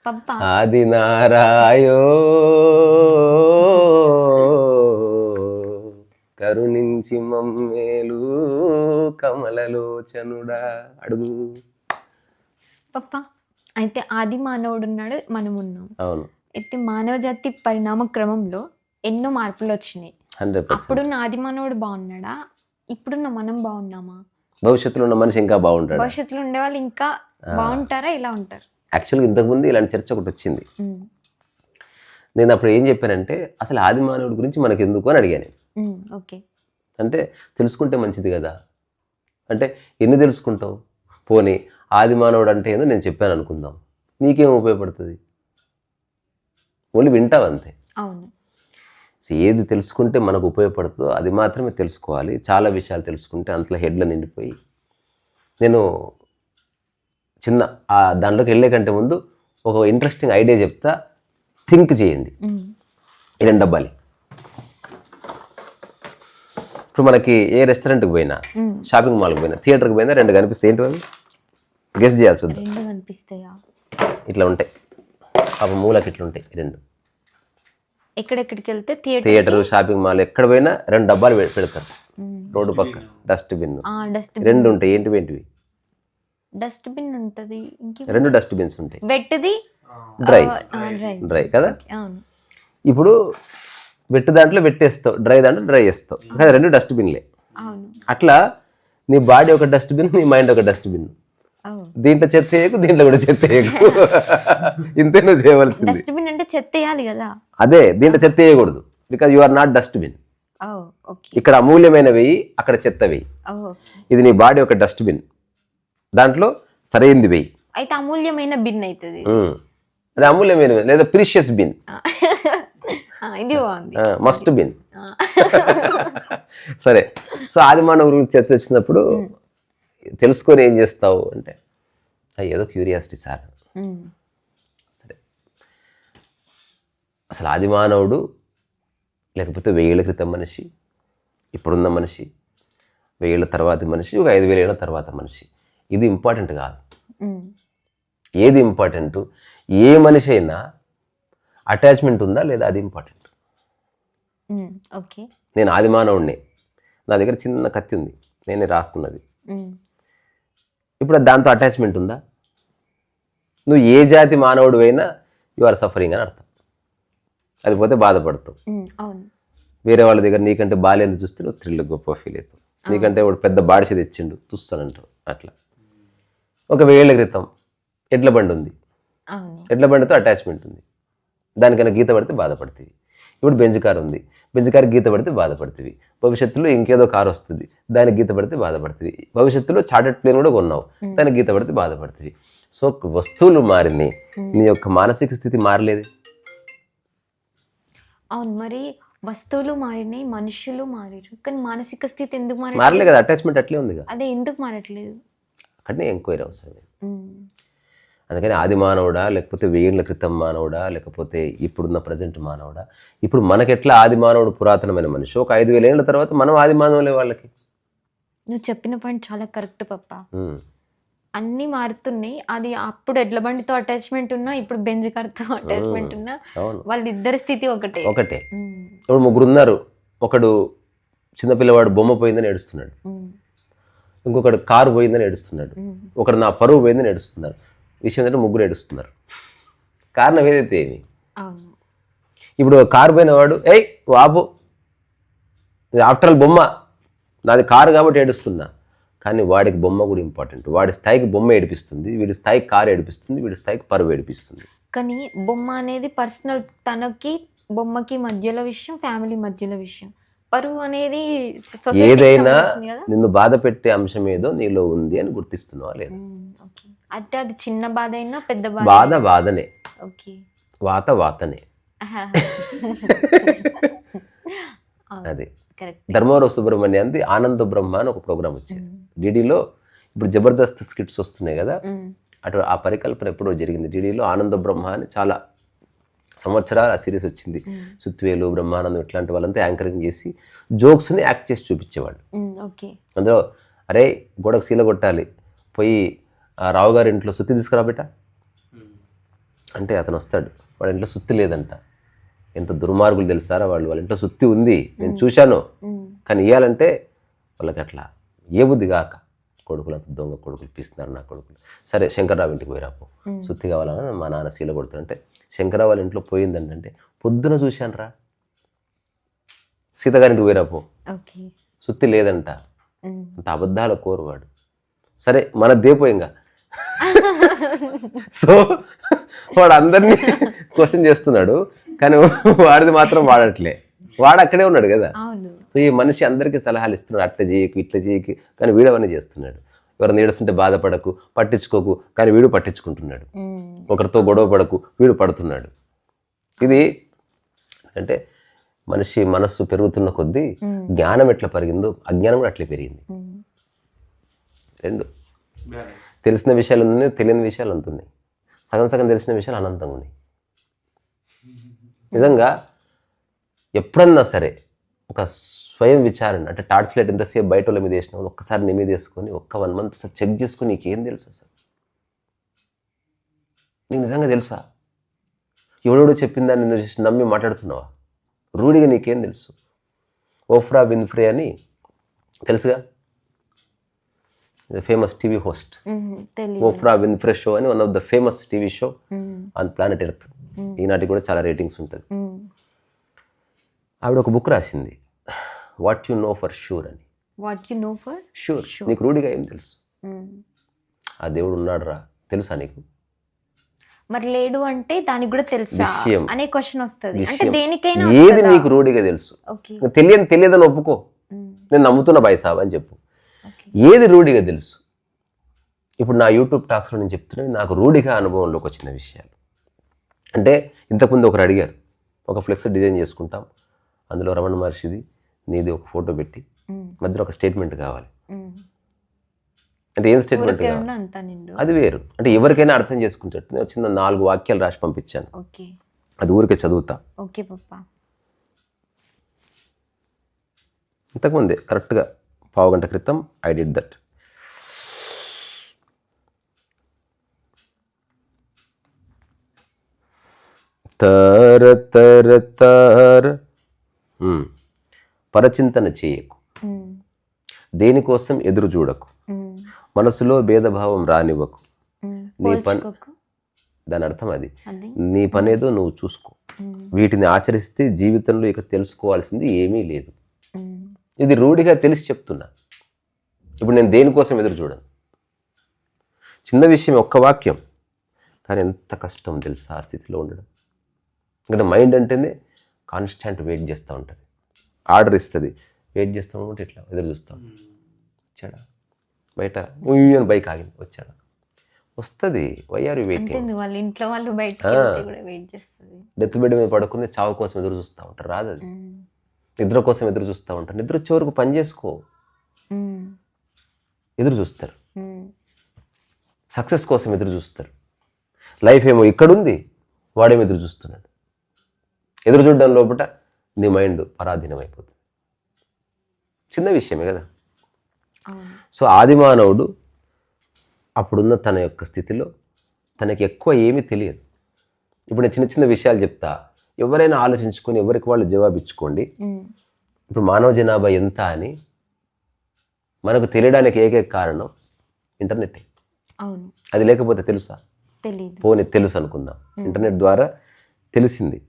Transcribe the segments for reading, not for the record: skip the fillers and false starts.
పప్పా ఆది నారాయో కరుణించి మమ్మేలు కమలలోచనుడా అడుగు. పప్పా అయితే ఆది మానవుడు ఉన్నాడు, మనం ఉన్నాం. అవును, అయితే మానవ జాతి పరిణామ క్రమంలో ఎన్నో మార్పులు వచ్చినాయి. 100%. అప్పుడున్న ఆది మానవుడు బాగున్నాడా, ఇప్పుడున్న మనం బాగున్నామా? భవిష్యత్తులో ఉన్న మనిషి ఇంకా బాగుంటాడు. భవిష్యత్తులో ఉండే వాళ్ళు ఇంకా బాగుంటారా, ఇలా ఉంటారు? యాక్చువల్గా ఇంతకుముందు ఇలాంటి చర్చ ఒకటి వచ్చింది. నేను అప్పుడు ఏం చెప్పానంటే అసలు ఆది మానవుడి గురించి మనకి ఎందుకు అని అడిగాను. ఓకే. అంటే తెలుసుకుంటే మంచిది కదా అంటే, ఎన్ని తెలుసుకుంటావు? పోనీ ఆది మానవుడు అంటే ఏందో నేను చెప్పాను అనుకుందాం, నీకేం ఉపయోగపడుతుంది? ఓన్లీ వింటావు అంతే. అవును. సో ఏది తెలుసుకుంటే మనకు ఉపయోగపడుతుందో అది మాత్రమే తెలుసుకోవాలి. చాలా విషయాలు తెలుసుకుంటే అంతలో హెడ్లో నిండిపోయి, నేను చిన్న దాంట్లోకి వెళ్ళే కంటే ముందు ఒక ఇంట్రెస్టింగ్ ఐడియా చెప్తా, థింక్ చేయండి. ఈ 2 డబ్బాలు ఇప్పుడు మనకి ఏ రెస్టారెంట్కి పోయినా, షాపింగ్ మాల్కి పోయినా, థియేటర్కి పోయినా 2 కనిపిస్తాయి. ఏంటి అవి? గెస్ చేయాలి. చూద్దాం. 2 కనిపిస్తాయా? ఇట్లా ఉంటాయి, పాపం మూలకి ఇట్లా ఉంటాయి 2. ఎక్కడెక్కడికి వెళ్తే థియేటర్, షాపింగ్ మాల్ ఎక్కడ పోయినా 2 డబ్బాలు పెడతారు రోడ్డు పక్క. డస్ట్బిన్ 2 ఉంటాయి. ఏంటివి? డస్ట్బిన్ ఉంటది, 2 డస్ట్బిన్స్ ఉంటాయి. వెట్ది, డ్రై కదా. అవును. ఇప్పుడు వెట్టు దాంట్లో వెట్టేస్తావు, డ్రై దాంట్లో డ్రై చేస్తావు కదా, 2 డస్ట్బిన్లే. అవును. అట్లా నీ బాడీ ఒక డస్ట్బిన్, నీ మైండ్ ఒక డస్ట్బిన్. దీంట్లో చెత్త వేయకు, దీంట్లో కూడా చెత్త వేయకు. ఇంతే నువ్వు చేయవలసింది. డస్ట్బిన్ అంటే చెత్త వేయాలి కదా. అదే, దీంట్లో చెత్త వేయకూడదు, because you are not dustbin. ఇక్కడ అమూల్యమైన వెయ్యి, అక్కడ చెత్త వెయ్యి. ఇది నీ బాడీ ఒక డస్ట్బిన్, దాంట్లో సరైనది వెయ్యి. అయితే అమూల్యమైన బిన్ అవుతుంది. అది అమూల్యమైన లేదా ప్రీషియస్ బిన్. ఇది బాగుంది, మస్ట్ బిన్. సరే, సో ఆది మానవ గురించి చర్చ వచ్చినప్పుడు తెలుసుకొని ఏం చేస్తావు అంటే, ఏదో క్యూరియాసిటీ సార్. సరే, అసలు ఆది మానవుడు లేకపోతే 1000 ఏళ్ల క్రితం మనిషి, ఇప్పుడున్న మనిషి, 1000 ఏళ్ల తర్వాత మనిషి, ఒక 5000 ఏళ్ల తర్వాత మనిషి, ఇది ఇంపార్టెంట్ కాదు. ఏది ఇంపార్టెంట్? ఏ మనిషి అయినా అటాచ్మెంట్ ఉందా లేదా, అది ఇంపార్టెంట్. ఓకే. నేను ఆది మానవుడిని, నా దగ్గర చిన్న కత్తి ఉంది, నేనే రాసుకున్నది. ఇప్పుడు దాంతో అటాచ్మెంట్ ఉందా? నువ్వు ఏ జాతి మానవుడు అయినా యు ఆర్ సఫరింగ్ అని అర్థం. అది పోతే బాధపడతావు. వేరే వాళ్ళ దగ్గర నీకంటే బాగాలేదు చూస్తే నువ్వు థ్రిల్ గొప్ప ఫీల్ అవుతావు. నీకంటే వాడు పెద్ద బాడిసి తెచ్చిండు చూస్తానంటావు. అట్లా ఒక 1000 ఏళ్ల క్రితం ఎడ్ల బండి ఉంది, ఎడ్ల బండితో అటాచ్మెంట్ ఉంది, దానికైనా గీత పడితే బాధపడుతుంది. ఇప్పుడు బెంజ్ కార్ ఉంది, బెంజ్ కార్ గీత పడితే బాధపడుతుంది. భవిష్యత్తులో ఇంకేదో కార్ వస్తుంది, దానికి గీత పడితే బాధపడుతుంది. భవిష్యత్తులో చార్టెడ్ ప్లేన్ కూడా కొన్నావు, దానికి గీత పడితే బాధపడుతుంది. సో వస్తువులు మారినాయి, నీ యొక్క మానసిక స్థితి మారలేదు. అవును, మరి వస్తువులు మారినాయి, మనుషులు మారారు, కానీ మానసిక స్థితి ఎందుకు మారలేదు కదా? అటాచ్మెంట్ అట్లే ఉంది కదా. అదే ఎందుకు మారట్లేదు? అట్నే ఎంక్వైరీ అవసరం. అందుకని ఆది మానవుడా, లేకపోతే 1000 ఏళ్ల క్రితం మానవుడా, లేకపోతే ఇప్పుడున్న ప్రజెంట్ మానవుడా? ఇప్పుడు మనకెట్లా ఆది మానవుడు పురాతనమైన మనిషి, ఒక 5000 ఏళ్ల తర్వాత మనం ఆది మానవులే వాళ్ళకి. నువ్వు చెప్పిన పాయింట్ చాలా కరెక్ట్ పప్ప. అన్నీ మారుతున్నాయి. అది అప్పుడు ఎడ్ల బండితో అటాచ్మెంట్ ఉన్నా, ఇప్పుడు బెంజ్ కార్తో అటాచ్మెంట్ ఉన్నా, వాళ్ళిద్దరి స్థితి ఒకటే. ఇప్పుడు 3 ఉన్నారు. ఒకడు చిన్నపిల్లవాడు బొమ్మ పోయిందని ఏడుస్తున్నాడు, ఇంకొకడు కారు పోయిందని ఏడుస్తున్నాడు, ఒకడు నా పరువు పోయిందని ఏడుస్తున్నారు. విషయం ఏంటంటే 3 ఏడుస్తున్నారు. కారణం ఏదైతే ఏమి. ఇప్పుడు కారు పోయిన వాడు వాబు ఆఫ్టర్ ఆల్ బొమ్మ, నాది కారు కాబట్టి ఏడుస్తున్నా, కానీ వాడికి బొమ్మ కూడా ఇంపార్టెంట్. వాడి స్థాయికి బొమ్మ ఏడిపిస్తుంది, వీడి స్థాయికి కారు ఏడిపిస్తుంది, వీడి స్థాయికి పరువు ఏడిపిస్తుంది. కానీ బొమ్మ అనేది పర్సనల్, తనకి బొమ్మకి మధ్యలో విషయం, ఫ్యామిలీ మధ్యలో విషయం. పరువు అనేది ఏదైనా నిన్ను బాధ పెట్టే అంశం ఏదో నీలో ఉంది అని గుర్తిస్తున్నావా లేదా? అంటే అది చిన్న బాధ అయినా పెద్ద బాధనే, వాతనే. అదే ధర్మవరం సుబ్రహ్మణ్యంది ఆనంద బ్రహ్మ అని ఒక ప్రోగ్రామ్ వచ్చింది డీడీలో. ఇప్పుడు జబర్దస్త్ స్కిట్స్ వస్తున్నాయి కదా, అటు ఆ పరికల్పన ఎప్పుడో జరిగింది డీడీలో. ఆనంద బ్రహ్మ అని చాలా సంవత్సరాలు ఆ సిరీస్ వచ్చింది. సుత్వేలు, బ్రహ్మానందం ఇట్లాంటి వాళ్ళంతా యాంకరింగ్ చేసి జోక్స్ని యాక్ట్ చేసి చూపించేవాళ్ళు. అందులో అరే గోడకు సీల కొట్టాలి, పోయి రావు గారి ఇంట్లో సుత్తి తీసుకురాబెట్ట, అంటే అతను వస్తాడు, వాళ్ళ ఇంట్లో సుత్తి లేదంట. ఎంత దుర్మార్గులు తెలుసారా వాళ్ళు, వాళ్ళ ఇంట్లో సుత్తి ఉంది, నేను చూశాను, కానీ ఇవ్వాలంటే వాళ్ళకి అట్లా ఏ బుద్ధి కాక కొడుకులు అంత దొంగ కొడుకులు పిస్తున్నారు నా కొడుకులు. సరే శంకర్రావు ఇంటికి పోయిరాపు, సుత్తి కావాలని మా నాన్న శీల కొడుతుంటే శంకర్రావు వాళ్ళ ఇంట్లో పోయిందంటే పొద్దున చూశాను రా, సీతగారింటికి పోయిరాపు, సుత్తి లేదంట. అంత అబద్ధాల కోరువాడు. సరే మన దేపోయింగా. సో వాడు అందరినీ క్వశ్చన్ చేస్తున్నాడు, కానీ వాడిది మాత్రం వాడట్లే, వాడు అక్కడే ఉన్నాడు కదా. సో ఈ మనిషి అందరికీ సలహాలు ఇస్తున్నాడు, అట్లా చేయకు ఇట్లా చేయకు, కానీ వీడు అవన్నీ చేస్తున్నాడు. ఎవరిని ఏడుస్తుంటే బాధపడకు, పట్టించుకోకు, కానీ వీడు పట్టించుకుంటున్నాడు. ఒకరితో గొడవ పడకు, వీడు పడుతున్నాడు. ఇది అంటే మనిషి మనస్సు పెరుగుతున్న కొద్దీ జ్ఞానం ఎట్లా పెరిగిందో అజ్ఞానం కూడా అట్లే పెరిగింది. రెండు తెలిసిన విషయాలు ఉన్నాయి, తెలియని విషయాలు అంతున్నాయి. సగం సగం తెలిసిన విషయాలు అనంతంగా ఉన్నాయి. నిజంగా ఎప్పుడన్నా సరే ఒక స్వయం విచారణ, అంటే టార్చ్ లైట్ ఎంతసేపు బయట వాళ్ళ మీద వేసినా ఒక్కసారి నీ మీద వేసుకొని ఒక్క 1 month చెక్ చేసుకొని నీకేం తెలుసు అసలు? నీకు నిజంగా తెలుసా? ఎవడెవడో చెప్పిందా నిన్ను చూసి నమ్మి మాట్లాడుతున్నావా? రూఢిగా నీకేం తెలుసు? ఓఫ్రా విన్ఫ్రే అని తెలుసుగా, famous TV host. Oprah Winfrey show అని one of the famous TV show on planet earth. ఈనాటికి కూడా చాలా రేటింగ్స్ ఉంటుంది. ఆవిడ ఒక బుక్ రాసింది, what you know for sure అని. What you know for sure. నీకు రూఢిగా ఏం తెలుసు? ఆ దేవుడు ఉన్నాడు రా తెలుసా నీకు? మరి లేడు అంటే దానికి కూడా తెలుసా విషయం అనే క్వశ్చన్ వస్తుంది. అంటే దేనికైనా ఏది నీకు రూఢిగా తెలుసు? తెలియదని ఒప్పుకో, నేను నమ్ముతున్న బైసాబ్ అని చెప్పు. ఏది రూఢిగా తెలుసు? ఇప్పుడు నా యూట్యూబ్ టాక్స్లో నేను చెప్తున్నా, నాకు రూఢిగా అనుభవంలోకి వచ్చిన విషయాలు. అంటే ఇంతకుముందు ఒకరు అడిగారు, ఒక ఫ్లెక్స్ డిజైన్ చేసుకుంటాం, అందులో రమణ మహర్షిది నీది ఒక ఫోటో పెట్టి మధ్యలో ఒక స్టేట్మెంట్ కావాలి. అంటే ఏం స్టేట్మెంట్ కావాలి? అది వేరు. అంటే ఎవరికైనా అర్థం చేసుకుంటే చిన్న 4 వాక్యాలు రాసి పంపించాను, అది ఊరికే చదువుతా. ఇంతకుముందే కరెక్ట్గా 1/2 గంట క్రితం ఐ డిడ్ దట్. తర తర తర పరచింతన చేయకు, దేనికోసం ఎదురు చూడకు, మనసులో భేదభావం రానివ్వకు, నీ పని, దాని అర్థం అది, నీ పనేదో నువ్వు చూసుకో, వీటిని ఆచరిస్తే జీవితంలో ఇక తెలుసుకోవాల్సింది ఏమీ లేదు. ఇది రూఢిగా తెలిసి చెప్తున్నా. ఇప్పుడు నేను దేనికోసం ఎదురు చూడను. చిన్న విషయం, ఒక్క వాక్యం, కానీ ఎంత కష్టం తెలుసా ఆ స్థితిలో ఉండడం. ఎందుకంటే మైండ్ అంటేనే కాన్స్టాంట్ వెయిట్ చేస్తూ ఉంటుంది. ఆర్డర్ ఇస్తుంది, వెయిట్ చేస్తూ ఉంటే ఇట్లా ఎదురు చూస్తాం. వచ్చాడా బయట, అని బైక్ ఆగింది, వచ్చాడా, వస్తుంది. Why are you waiting? వాళ్ళ ఇంట్లో వాళ్ళు బయట వెయిట్ చేస్తుంది. డెత్ బెడ్ మీద పడుకుంది, చావు కోసం ఎదురు చూస్తూ ఉంటారు. రాదు అది. నిద్ర కోసం ఎదురు చూస్తూ ఉంటారు. నిద్ర వచ్చే వరకు పని చేసుకో, ఎదురు చూస్తారు. సక్సెస్ కోసం ఎదురు చూస్తారు. లైఫ్ ఏమో ఇక్కడుంది, వాడేమో ఎదురు చూస్తున్నాడు. ఎదురు చూడడం లోపల నీ మైండ్ పరాధీనం అయిపోతుంది. చిన్న విషయమే కదా. సో ఆదిమానవుడు అప్పుడున్న తన యొక్క స్థితిలో తనకి ఎక్కువ ఏమీ తెలియదు. ఇప్పుడు నేను చిన్న చిన్న విషయాలు చెప్తా, ఎవరైనా ఆలోచించుకొని ఎవరికి వాళ్ళు జవాబు ఇచ్చుకోండి. ఇప్పుడు మానవ జనాభా ఎంత అని మనకు తెలియడానికి ఏకైక కారణం ఇంటర్నెట్. అది లేకపోతే తెలుసా? పోనీ తెలుసు అనుకుందాం, ఇంటర్నెట్ ద్వారా తెలిసింది.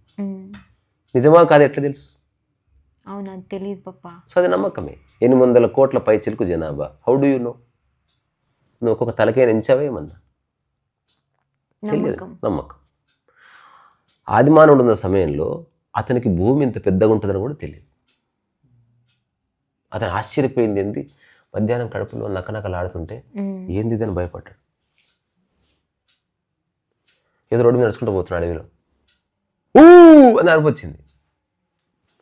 నిజమా కాదు ఎట్లా తెలుసు? అవునా, తెలియదు పప్పా. సో అది నమ్మకమే. 800 కోట్ల పైచిలకు జనాభా. How do you know? నువ్వు ఒక్కొక్క తలకే ఎంచావేమన్నా? తెలియదు. నమ్మకం. ఆదిమానవుడు ఉన్న సమయంలో అతనికి భూమి ఇంత పెద్దగా ఉంటుందని కూడా తెలియదు. అతను ఆశ్చర్యపోయింది ఏంది, మధ్యాహ్నం కడుపులో నకనకలాడుతుంటే ఏంది అని భయపడ్డాడు. ఏదో రోడ్డు మీద నడుచుకుంటూ పోతున్నాడు, అడవిలో అని అనిపొచ్చింది.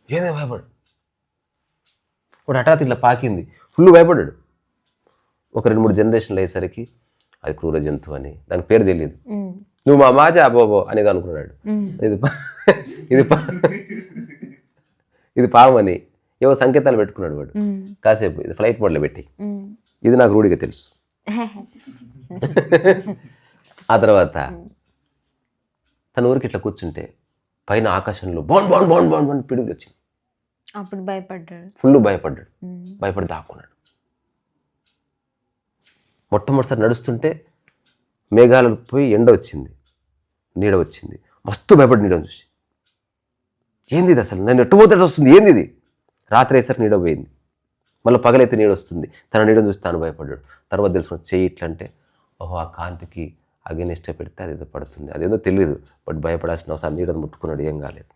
ఏదో భయపడు. వాడు హఠాత్ ఇట్లా పాకింది, ఫుల్ భయపడ్డాడు. ఒక 2-3 జనరేషన్లు అయ్యేసరికి అది క్రూర జంతువు అని, దాని పేరు తెలియదు. నువ్వు మా మాజా బాబో అనేది అనుకున్నాడు. ఇది పాము అని ఏవో సంకేతాలు పెట్టుకున్నాడు వాడు. కాసేపు ఇది ఫ్లైట్ మోడ్లో పెట్టి, ఇది నాకు రూఢిగా తెలుసు. ఆ తర్వాత తన ఊరికి ఇట్లా కూర్చుంటే పైన ఆకాశంలో bond bond bond bond bond పిడుగులు వచ్చింది. అప్పుడు భయపడ్డాడు, ఫుల్ భయపడ్డాడు. భయపడి దాక్కున్నాడు. మొట్టమొదటిసారి నడుస్తుంటే మేఘాలు పోయి ఎండ వచ్చింది, నీడ వచ్చింది. మస్తు భయపడి నీడని చూసి, ఏంది ఇది అసలు, నేను ఎట్టుపోతే వస్తుంది, ఏంది ఇది. రాత్రి అయ్యేసరికి నీడ పోయింది, మళ్ళీ పగలైతే నీడ వస్తుంది. తన నీడని చూసి తాను భయపడ్డాడు. తర్వాత తెలుసుకుని చెయ్యి ఇట్లంటే ఓహో ఆ కాంతికి అగెనిస్ట్ పెడితే అదేదో పడుతుంది, అదేదో తెలియదు. బట్ భయపడాల్సిన అవసరం, నీడని ముట్టుకున్నాడు, ఏం కాలేదు.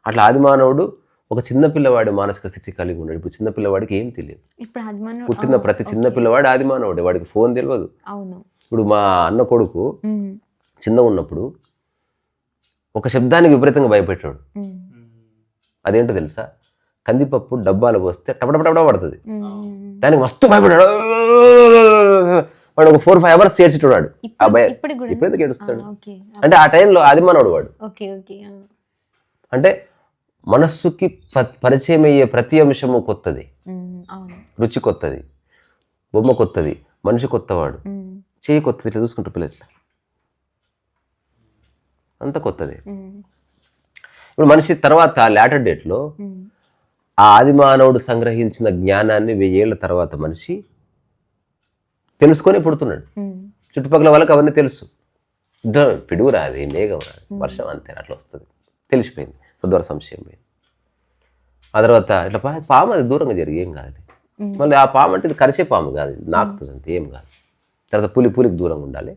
అట్లా ఆదిమానవుడు ఒక చిన్న పిల్లవాడి మానసిక స్థితి కలిగి ఉన్నాడు. ఇప్పుడు చిన్న పిల్లవాడికి ఏం తెలియదు. పుట్టిన ప్రతి చిన్న పిల్లవాడు ఆదిమానవుడే, వాడికి ఫోన్ తెలియదు. ఇప్పుడు మా అన్న కొడుకు చిన్నగా ఉన్నప్పుడు ఒక శబ్దానికి విపరీతంగా భయపెట్టాడు. అదేంటో తెలుసా, కందిపప్పు డబ్బాలు పోస్తే టపటపటపట పడుతుంది, దానికి మస్తు భయపడ్డాడు. వాడు ఒక 4-5 hours ఏడ్చేటోడు. ఆ భయం ఇప్పుడు ఎందుకు ఏడుస్తాడు అంటే ఆ టైంలో ఆదిమానవుడు వాడు. అంటే మనస్సుకి పరిచయం అయ్యే ప్రతి అంశము కొత్తది, రుచి కొత్తది, బొమ్మ కొత్తది, మనిషి కొత్తవాడు, చేయి కొత్తది. ఇట్లా చూసుకుంటారు పిల్లలు, ఇట్లా అంత కొత్తది. ఇప్పుడు మనిషి తర్వాత లేటర్ డేట్లో ఆ ఆదిమానవుడు సంగ్రహించిన జ్ఞానాన్ని 1000 ఏళ్ల తర్వాత మనిషి తెలుసుకొని పుడుతున్నాడు. చుట్టుపక్కల వాళ్ళకి అవన్నీ తెలుసు. పిడుగు రాదు, మేఘం రాదు, వర్షం అంతే, అట్లా వస్తుంది, తెలిసిపోయింది. తద్వారా సంశయం పోయింది. ఆ తర్వాత ఇట్లా పాము అది దూరంగా జరిగి ఏం కాదు. మళ్ళీ ఆ పాము అంటే ఇది కరిచే పాము కాదు, ఇది నాకుతుంది అంతే, ఏం కాదు. తర్వాత పులికి దూరంగా ఉండాలి.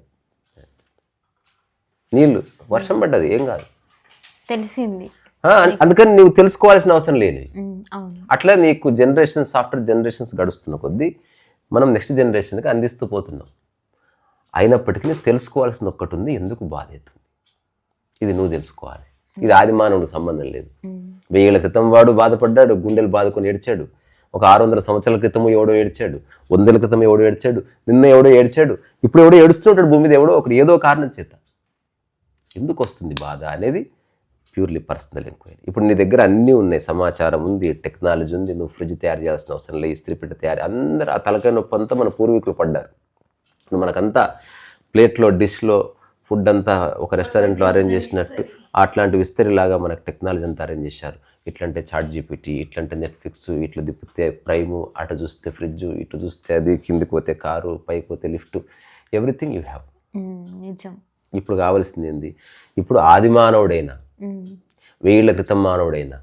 నీళ్ళు వర్షం పడ్డది ఏం కాదు, తెలిసింది. అందుకని నువ్వు తెలుసుకోవాల్సిన అవసరం లేదు. అట్లా నీకు జనరేషన్స్ ఆఫ్టర్ జనరేషన్స్ గడుస్తున్న కొద్దీ మనం నెక్స్ట్ జనరేషన్కి అందిస్తూ పోతున్నాం. అయినప్పటికీ నువ్వు తెలుసుకోవాల్సిన ఒక్కటి ఉంది, ఎందుకు బాధ అవుతుంది, ఇది నువ్వు తెలుసుకోవాలి. ఇది ఆదిమానవుడికి సంబంధం లేదు. 1000 ఏళ్ల క్రితం వాడు బాధపడ్డాడు, గుండెలు బాదుకొని ఏడ్చాడు. ఒక 600 సంవత్సరాల క్రితము ఎవడో ఏడ్చాడు, 100 ఏళ్ల క్రితం ఎవడో ఏడ్చాడు, నిన్న ఎవడో ఏడ్చాడు, ఇప్పుడు ఎవడో ఏడుస్తుంటాడు భూమి మీద, ఎవడో ఒకటి ఏదో కారణం చేత. ఎందుకు వస్తుంది బాధ అనేది ప్యూర్లీ పర్సనల్ ఎంక్వైరీ. ఇప్పుడు నీ దగ్గర అన్నీ ఉన్నాయి, సమాచారం ఉంది, టెక్నాలజీ ఉంది, నువ్వు ఫ్రిడ్జ్ తయారు చేయాల్సిన అవసరం లేదు, ఇస్త్రీ పెట్టె తయారు, అందరూ ఆ తలకాయ నొప్పి అంతా మన పూర్వీకులు పడ్డారు. మనకంతా ప్లేట్లో డిష్లో ఫుడ్ అంతా ఒక రెస్టారెంట్లో అరేంజ్ చేసినట్టు అట్లాంటి విస్తరిలాగా మనకు టెక్నాలజీ అంతా అరేంజ్ చేశారు. ఇట్లంటే ChatGPT, ఇట్లంటే నెట్ఫ్లిక్స్, ఇట్లా తిప్పితే ప్రైము, అటు చూస్తే ఫ్రిడ్జ్, ఇటు చూస్తే అది, కిందికి పోతే కారు, పైకి పోతే లిఫ్ట్, ఎవ్రీథింగ్ యూ హ్యావ్. ఇప్పుడు కావాల్సింది ఏంది, ఇప్పుడు ఆదిమానవుడైనా, 1000 ఏళ్ల క్రితం మానవుడైనా,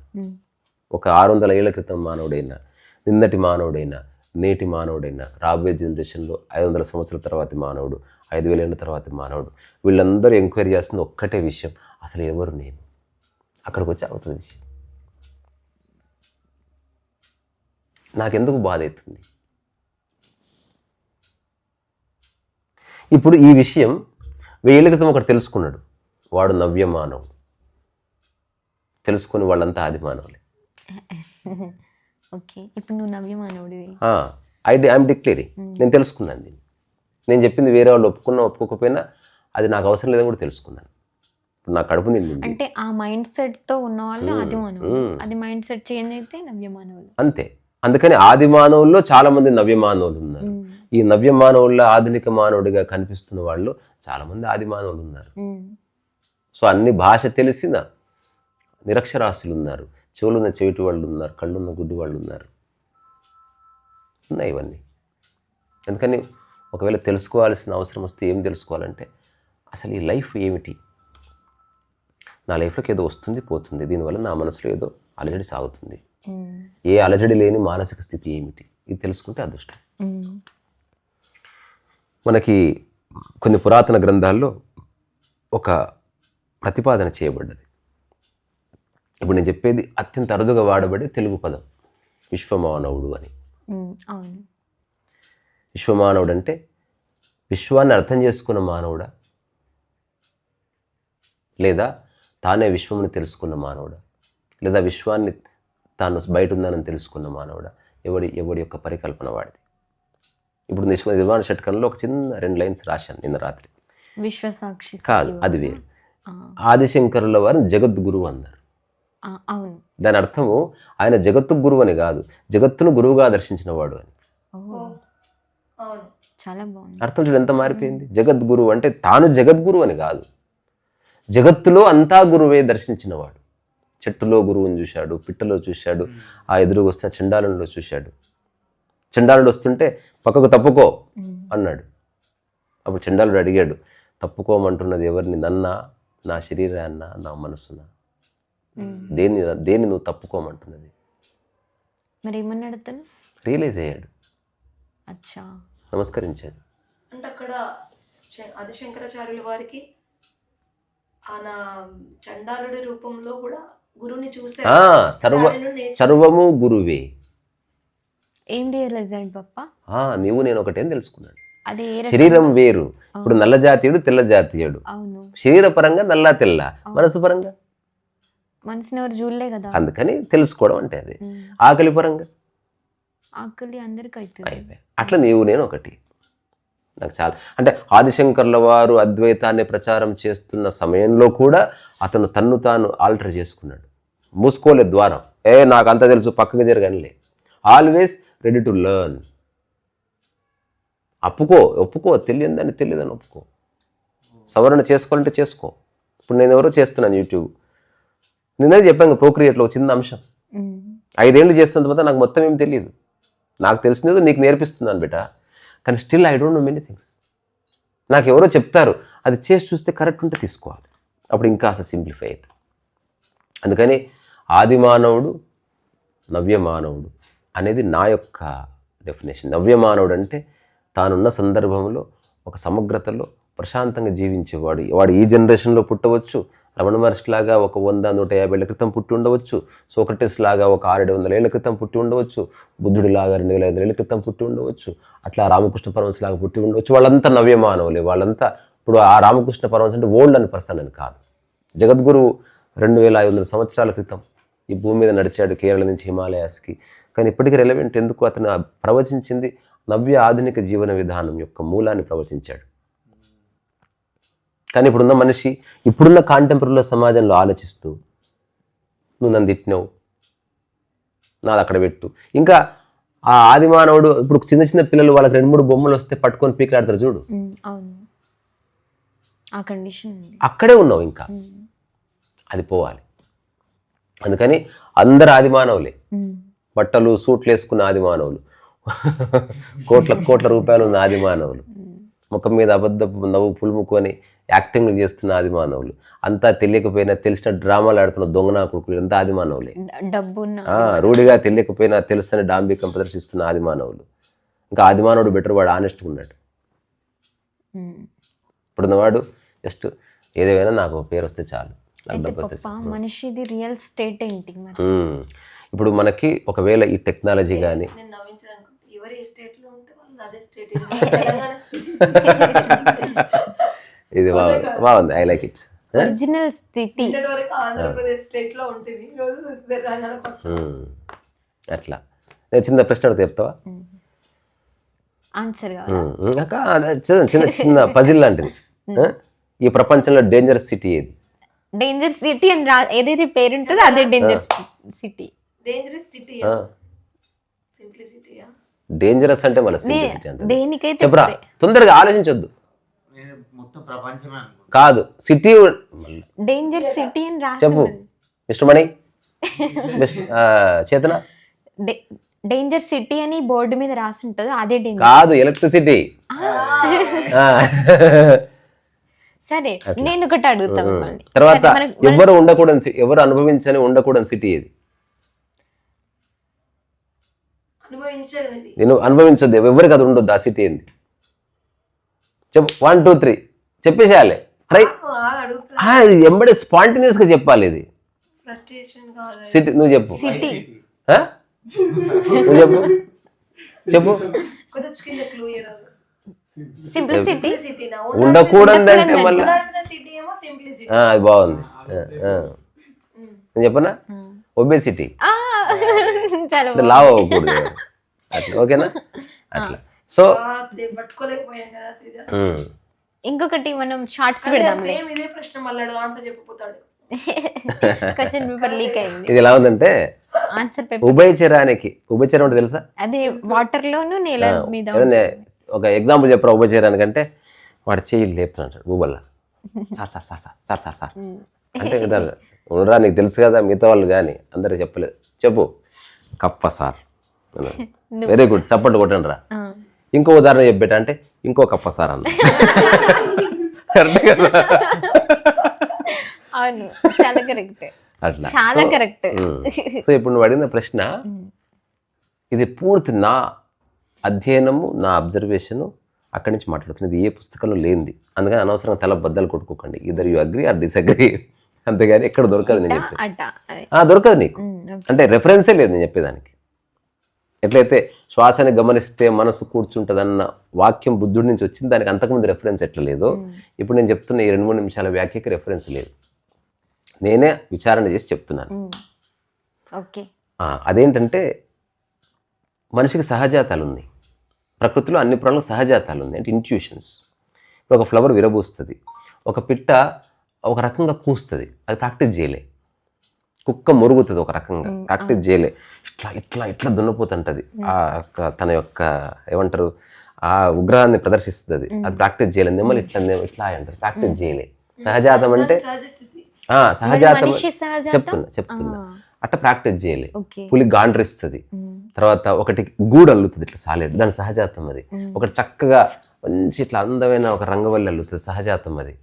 ఒక 600 ఏళ్ల క్రితం మానవుడైనా, నిన్నటి మానవుడైనా, నేటి మానవుడైనా, రాబోయే జనరేషన్లో 500 సంవత్సరాల తర్వాత మానవుడు, 5000 ఏళ్ళ తర్వాత మానవుడు, వీళ్ళందరూ ఎంక్వైరీ చేస్తున్న ఒక్కటే విషయం, అసలు ఎవరు నేను. అక్కడికి వచ్చి అవుతుంది విషయం. నాకెందుకు బాధ అవుతుంది. ఇప్పుడు ఈ విషయం 1000 ఏళ్ల క్రితం ఒకటి తెలుసుకున్నాడు, వాడు నవ్యమానవు. తెలుసుకుని వాళ్ళంతా ఆదిమానవులే. ఇప్పుడు నువ్వు నవ్యమానవుడివి. ఐఎమ్ డిక్లేరింగ్, నేను తెలుసుకున్నాను దీన్ని. నేను చెప్పింది వేరే వాళ్ళు ఒప్పుకోకపోయినా అది నాకు అవసరం లేదని కూడా తెలుసుకున్నాను. ఇప్పుడు నా కడుపు నిండింది. అంటే ఆ మైండ్ సెట్ తో ఉన్న వాళ్ళు ఆదిమానవులు, అది మైండ్ సెట్ చేంజ్ అయితే నవ్యమానవులు అంతే. అందుకని ఆదిమానవుల్లో చాలా మంది నవ్యమానవులు ఉన్నారు. ఈ నవ్యమానవుల్లో ఆధునిక మానవుడిగా కనిపిస్తున్న వాళ్ళు చాలా మంది ఆదిమానవులు ఉన్నారు. సో అన్ని భాష తెలిసిన నిరక్షరాస్యులు ఉన్నారు, చెవులున్న చెవిటి వాళ్ళు ఉన్నారు, కళ్ళున్న గుడ్డి వాళ్ళు ఉన్నారు, ఉన్నాయి ఇవన్నీ. అందుకని ఒకవేళ తెలుసుకోవాల్సిన అవసరం వస్తే ఏం తెలుసుకోవాలంటే, అసలు ఈ లైఫ్ ఏమిటి, నా లైఫ్లోకి ఏదో వస్తుంది పోతుంది, దీనివల్ల నా మనసులో ఏదో అలజడి సాగుతుంది, ఏ అలజడి లేని మానసిక స్థితి ఏమిటి, ఇది తెలుసుకుంటే అదృష్టం. మనకి కొన్ని పురాతన గ్రంథాల్లో ఒక ప్రతిపాదన చేయబడ్డది. ఇప్పుడు నేను చెప్పేది అత్యంత అరుదుగా వాడబడే తెలుగు పదం విశ్వమానవుడు అని. విశ్వమానవుడు అంటే విశ్వాన్ని అర్థం చేసుకున్న మానవుడా, లేదా తానే విశ్వముని తెలుసుకున్న మానవుడా, లేదా విశ్వాన్ని తాను బయట ఉందని తెలుసుకున్న మానవుడా, ఎవడి యొక్క పరికల్పన వాడిది. ఇప్పుడు నిర్వాణ షట్కంలో ఒక చిన్న 2 లైన్స్ రాశాను నిన్న రాత్రి. విశ్వసాక్షి కాదు, అది వేరు. ఆదిశంకరుల వారిని జగద్గురువు అన్నారు. దాని అర్థము ఆయన జగత్తు గురువు అని కాదు, జగత్తును గురువుగా దర్శించిన వాడు అని. చాలా బాగుంది అర్థం. చూడు ఎంత మారిపోయింది. జగద్గురువు అంటే తాను జగద్గురువు అని కాదు, జగత్తులో అంతా గురువే దర్శించినవాడు. చెట్టులో గురువుని చూశాడు, పిట్టలో చూశాడు, ఆ ఎదురుగా వస్తే చండాలంలో చూశాడు. చండాలుడు వస్తుంటే పక్కకు తప్పుకో అన్నాడు. అప్పుడు చండాలుడు అడిగాడు, తప్పుకోమంటున్నది ఎవరిని? నన్నా, నా శరీరాన్న, నా మనసున? దేన్ని నువ్వు తప్పుకోమంటున్నది? మరి ఏమన్నాడు అతను? రియలైజ్ అయ్యాడు, అచ్చా, నమస్కరించాడు. అంటే అక్కడ ఆదిశంకరాచార్యుల వారికి ఆయన చండాలుడి రూపంలో కూడా గురువుని చూసే సర్వము గురువే. ఏం రియలైజ్ అయ్యాడు పప్ప? నీవు నేను ఒకటేం తెలుసుకున్నాడు. అదే శరీరం వేరు. ఇప్పుడు నల్ల జాతీయుడు, తెల్ల జాతీయుడు. అవును, శరీర పరంగా నల్ల తెల్ల, మనసు పరంగా మనసుని ఎవరు చూడలే కదా, అందుకని తెలుసుకోవడం అంటే అది. ఆకలి పరంగా ఆకలి అందరికి అవుతుంది. అయిపోయి అట్లా నీవు నేను ఒకటి. నాకు చాలా అంటే ఆదిశంకర్ల వారు అద్వైతాన్ని ప్రచారం చేస్తున్న సమయంలో కూడా అతను తన్ను తాను ఆల్టర్ చేసుకున్నాడు. మూసుకోలే ద్వారం, నాకు అంత తెలుసు పక్కకు జరగనిలే. Always ready to learn. ఒప్పుకో, తెలియదని తెలియదని ఒప్పుకో. సవరణ చేసుకోవాలంటే చేసుకో. ఇప్పుడు నేను ఎవరో చేస్తున్నాను యూట్యూబ్, నేనే చెప్పాను ప్రోక్రియేట్లో ఒక చిన్న అంశం. 5 ఏళ్ళు చేస్తున్నంత మాత్రం నాకు మొత్తం ఏం తెలియదు. నాకు తెలిసినది నీకు నేర్పిస్తున్నాను బిడ్డ, కానీ still I don't know many things. నాకు ఎవరో చెప్తారు, అది చేసి చూస్తే కరెక్ట్ ఉంటే తీసుకోవాలి. అప్పుడు ఇంకా అసలు సింప్లిఫై అవుతుంది. అందుకని ఆదిమానవుడు, నవ్యమానవుడు అనేది నా యొక్క డెఫినేషన్. నవ్యమానవుడు అంటే తానున్న సందర్భంలో ఒక సమగ్రతలో ప్రశాంతంగా జీవించేవాడు. వాడు ఈ జనరేషన్లో పుట్టవచ్చు, రమణ మహర్షి లాగా ఒక 100-150 ఏళ్ల క్రితం పుట్టి ఉండవచ్చు, సోక్రటిస్ లాగా ఒక 600-700 ఏళ్ల క్రితం పుట్టి ఉండవచ్చు, బుద్ధుడి లాగా 2500 ఏళ్ల క్రితం పుట్టి ఉండవచ్చు, అట్లా రామకృష్ణ పరమహంస లాగా పుట్టి ఉండవచ్చు. వాళ్ళంతా నవ్యమానవులే. వాళ్ళంతా ఇప్పుడు ఆ రామకృష్ణ పరమహంస అంటే ఓల్డ్ అని పర్సన్ అని కాదు. జగద్గురు 2500 సంవత్సరాల క్రితం ఈ భూమి మీద నడిచాడు, కేరళ నుంచి హిమాలయాస్కి. కానీ ఇప్పటికీ రెలవెంట్ ఎందుకు? అతను ప్రవచించింది నవ్య ఆధునిక జీవన విధానం యొక్క మూలాన్ని ప్రవచించాడు. కానీ ఇప్పుడున్న మనిషి, ఇప్పుడున్న కాంటెంపరీ సమాజంలో ఆలోచిస్తూ, నువ్వు నన్ను తిట్టినావు, నాది అక్కడ పెట్టు. ఇంకా ఆ ఆదిమానవుడు ఇప్పుడు చిన్న చిన్న పిల్లలు వాళ్ళకి 2-3 బొమ్మలు వస్తే పట్టుకొని పీకలాడతారు చూడు, అవును, ఆ కండిషన్ అక్కడే ఉన్నావు. ఇంకా అది పోవాలి. అందుకని అందరు ఆదిమానవులే. బట్టలు సూట్లు వేసుకున్న ఆదిమానవులు, కోట్ల రూపాయలు ఉన్న ఆదిమానవులు, ముఖం మీద అబద్ధపు నవ్వు పులుముకొని యాక్టింగ్లు చేస్తున్న ఆదిమానవులు, అంతా తెలియకపోయినా తెలిసిన డ్రామాలు ఆడుతున్న దొంగనా కొడుకులు, అంతా ఆదిమానవులే. రూఢిగా తెలియకపోయినా తెలుసని డాంబికం ప్రదర్శిస్తున్న ఆదిమానవులు. ఇంకా ఆదిమానవుడు బెటర్, వాడు ఆనెస్ట్గా ఉన్నాడు. ఇప్పుడున్నవాడు జస్ట్ ఏదేమైనా నాకు పేరు వస్తే చాలు, నాకు డబ్బు వస్తే చాలు. మనిషిది రియల్ స్టేట్ ఏంటి? ఇప్పుడు మనకి ఒకవేళ ఈ టెక్నాలజీ కానీ ఎవరి స్టేట్లో ఉంటే వాళ్ళు అదే స్టేట్. ఇది బాగుంది, ఐ లైక్ ఇట్. ఒరిజినల్ స్థితి ఆంధ్రప్రదేశ్ స్టేట్ లో ఉంటుంది. అట్లా నేను చిన్న ప్రశ్న అడిగితే చెప్తావా? ఆన్సర్ చిన్న చిన్న పజిల్ లాంటిది. ఈ ప్రపంచంలో డేంజరస్ సిటీ ఏది? డేంజర్ సిటీ అని ఏదైతే పేరు ఉంటుందో అదే డేంజర్ సిటీ. డేంజరస్ సిటీ, సింప్లిసిటీయా? డేంజరస్ అంటే మళ్ళీ సింప్లిసిటీ అంటే దేనికైతే చెప్పరా, తొందరగా ఆలోచించొద్దు. కాదు, సిటీ డేంజర్ సిటీ అని చెప్పు మిస్టర్ మణి, చేతన. డేంజర్ సిటీ అని బోర్డు మీద రాసి ఉంటుంది, అదే డేంజర్. కాదు, ఎలక్ట్రిసిటీ. సరే, నేను ఒకటి అడుగుతాను. తర్వాత ఎవరు ఉండకూడదు, ఎవరు అనుభవించని ఉండకూడని సిటీ ఏది? నేను అనుభవించొద్దు, ఎవరికి అది ఉండొద్దు, ఆ సిటీ ఏంది చెప్పు. 1 2 3 చెప్పేసేయాలి. ఎంబడే స్పాంటేనియస్ గా చెప్పాలి. ఇది సిటీ. నువ్వు చెప్పు, నువ్వు చెప్పు. సింప్లిసిటీ. ఉండకూడదు అంటే మళ్ళీ అది బాగుంది. నేను చెప్పనా? ఒబేసిటీ. లావ్ అవ్వకూడదు అట్లా, ఓకేనా? అట్లా. సో ఇంకొకటి మనం షార్ట్స్ పెడదాం. క్వశ్చన్ పేపర్ లీక్ అయింది. ఇది ఎలా ఉందంటే ఆన్సర్ పేపర్ ఉభయచరానికి. ఉభయచరం అంటే తెలుసా? అదే వాటర్ లోను నేల మీద. ఒక ఎగ్జాంపుల్ చెప్పరా ఉభయచరానికి అంటే? వాడు చెయ్యి లేపుతున్నాడు గూబల్లా, sir sir sir sir sir sir sir అంటే ఉండరా నీకు తెలుసు కదా మిగతా వాళ్ళు కానీ అందరూ చెప్పలేదు. చెప్పు కప్ప సార్. వెరీ గుడ్, చప్పట్లు కొట్టండి రా. ఇంకో ఉదాహరణ చెప్పేట అంటే ఇంకో కప్ప సార్ అన్న. కరెక్ట్ కదా? అవును, చాలా కరెక్ట్, అట్లా చాలా కరెక్ట్. సో ఇప్పుడు నువ్వు అడిగిన ప్రశ్న ఇది పూర్తి నా అధ్యయనము, నా అబ్జర్వేషను, అక్కడి నుంచి మాట్లాడుతుంది. ఇది ఏ పుస్తకంలో లేనిది. అందుకని అనవసరంగా తల బద్దలు కొట్టుకోకండి. ఇద్దరు యూ అగ్రీ ఆర్ డిసగ్రీ, అంతేగాని ఎక్కడ దొరకదు. నేను చెప్పేది దొరకదు నీకు, అంటే రెఫరెన్సే లేదు నేను చెప్పేదానికి. ఎట్లయితే శ్వాసని గమనిస్తే మనసు కూర్చుంటుందన్న వాక్యం బుద్ధుడి నుంచి వచ్చింది, దానికి అంతకుముందు రెఫరెన్స్ ఎట్లా లేదో ఇప్పుడు నేను చెప్తున్న ఈ 2-3 నిమిషాల వ్యాఖ్యకి రెఫరెన్స్ లేదు. నేనే విచారణ చేసి చెప్తున్నాను. అదేంటంటే మనిషికి సహజాతాలు ఉన్నాయి. ప్రకృతిలో అన్ని ప్రాణులకు సహజాతాలు ఉన్నాయి, అంటే ఇంట్యూషన్స్. ఇప్పుడు ఒక ఫ్లవర్ విరబూస్తుంది, ఒక పిట్ట ఒక రకంగా కూస్తుంది, అది ప్రాక్టీస్ చేయలే. కుక్క మురుగుతుంది ఒక రకంగా, ప్రాక్టీస్ చేయలే. ఇట్లా ఇట్లా ఇట్లా దున్నపోతుంటుంది, ఆ యొక్క తన యొక్క ఏమంటారు ఆ ఉగ్రహాన్ని ప్రదర్శిస్తుంది. అది ప్రాక్టీస్ చేయలేదు. నెమ్మలు ఇట్లా ఇట్లా అంటారు, ప్రాక్టీస్ చేయలే. సహజాతం అంటే సహజాతం చెప్తున్నా అట్లా ప్రాక్టీస్ చేయలే. పులి గాండ్రిస్తుంది, తర్వాత ఒకటి గూడు అల్లుతుంది ఇట్లా సాలేడు, దాని సహజాతం అది. ఒకటి చక్కగా మంచి ఇట్లా అందమైన ఒక రంగవల్లి అల్లుతుంది, సహజాతం అది.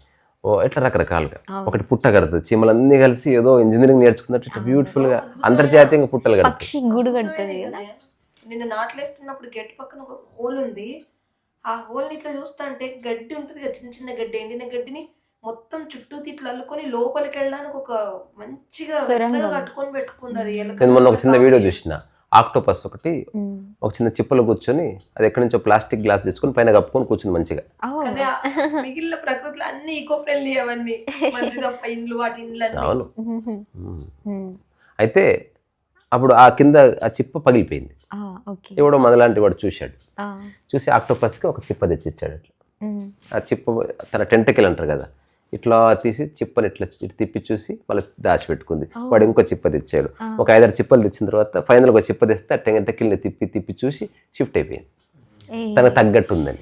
ఇట్లా రకరకాలుగా. ఒకటి పుట్ట కడుతుంది, చీమలన్నీ కలిసి ఏదో ఇంజనీరింగ్ నేర్చుకున్నట్టు ఇట్లా బ్యూటిఫుల్ గా అంతర్జాతీయంగా పుట్టలు కడుతుంది. నిన్ను నాట్లేస్తున్నప్పుడు గడ్డి పక్కన ఒక హోల్ ఉంది, ఆ హోల్ని ఇట్లా చూస్తా అంటే గడ్డి ఉంటుంది కదా, చిన్న చిన్న గడ్డి, ఎండిన గడ్డిని మొత్తం చుట్టూ ఇట్లా అల్లుకొని లోపలికి వెళ్ళడానికి ఒక మంచిగా కట్టుకొని పెట్టుకుంది. అది నేను మొన్న ఒక చిన్న వీడియో చూసిన, ఆక్టోపస్ ఒకటి ఒక చిన్న చిప్పలో కూర్చొని అది ఎక్కడి నుంచో ప్లాస్టిక్ గ్లాస్ తెచ్చుకొని పైన కప్పుకొని కూర్చుంది మంచిగా. మిగిలిన ప్రకృతిలో అన్ని ఈకో ఫ్రెండ్లీ, అవన్నీ మంచిగా ఇండ్లు, వాటి ఇండ్లు. అవును. అయితే అప్పుడు ఆ కింద ఆ చిప్ప పగిలిపోయింది. ఎవడో మనలాంటి వాడు చూశాడు, చూసి ఆక్టోపస్కి ఒక చిప్ప తెచ్చిచ్చాడు. అట్లా ఆ చిప్ప తన టెంటకిల్ అంటారు కదా, ఇట్లా తీసి చిప్పని ఇట్లా తిప్పి చూసి మళ్ళీ దాచిపెట్టుకుంది. వాడు ఇంకో చిప్ప తెచ్చాడు. ఒక 5-6 చిప్పలు తెచ్చిన తర్వాత ఫైనల్ ఒక చిప్ప తెస్తే ఆ టెంటకిల్ని తిప్పి తిప్పి చూసి షిఫ్ట్ అయిపోయింది, తనకు తగ్గట్టు ఉందని.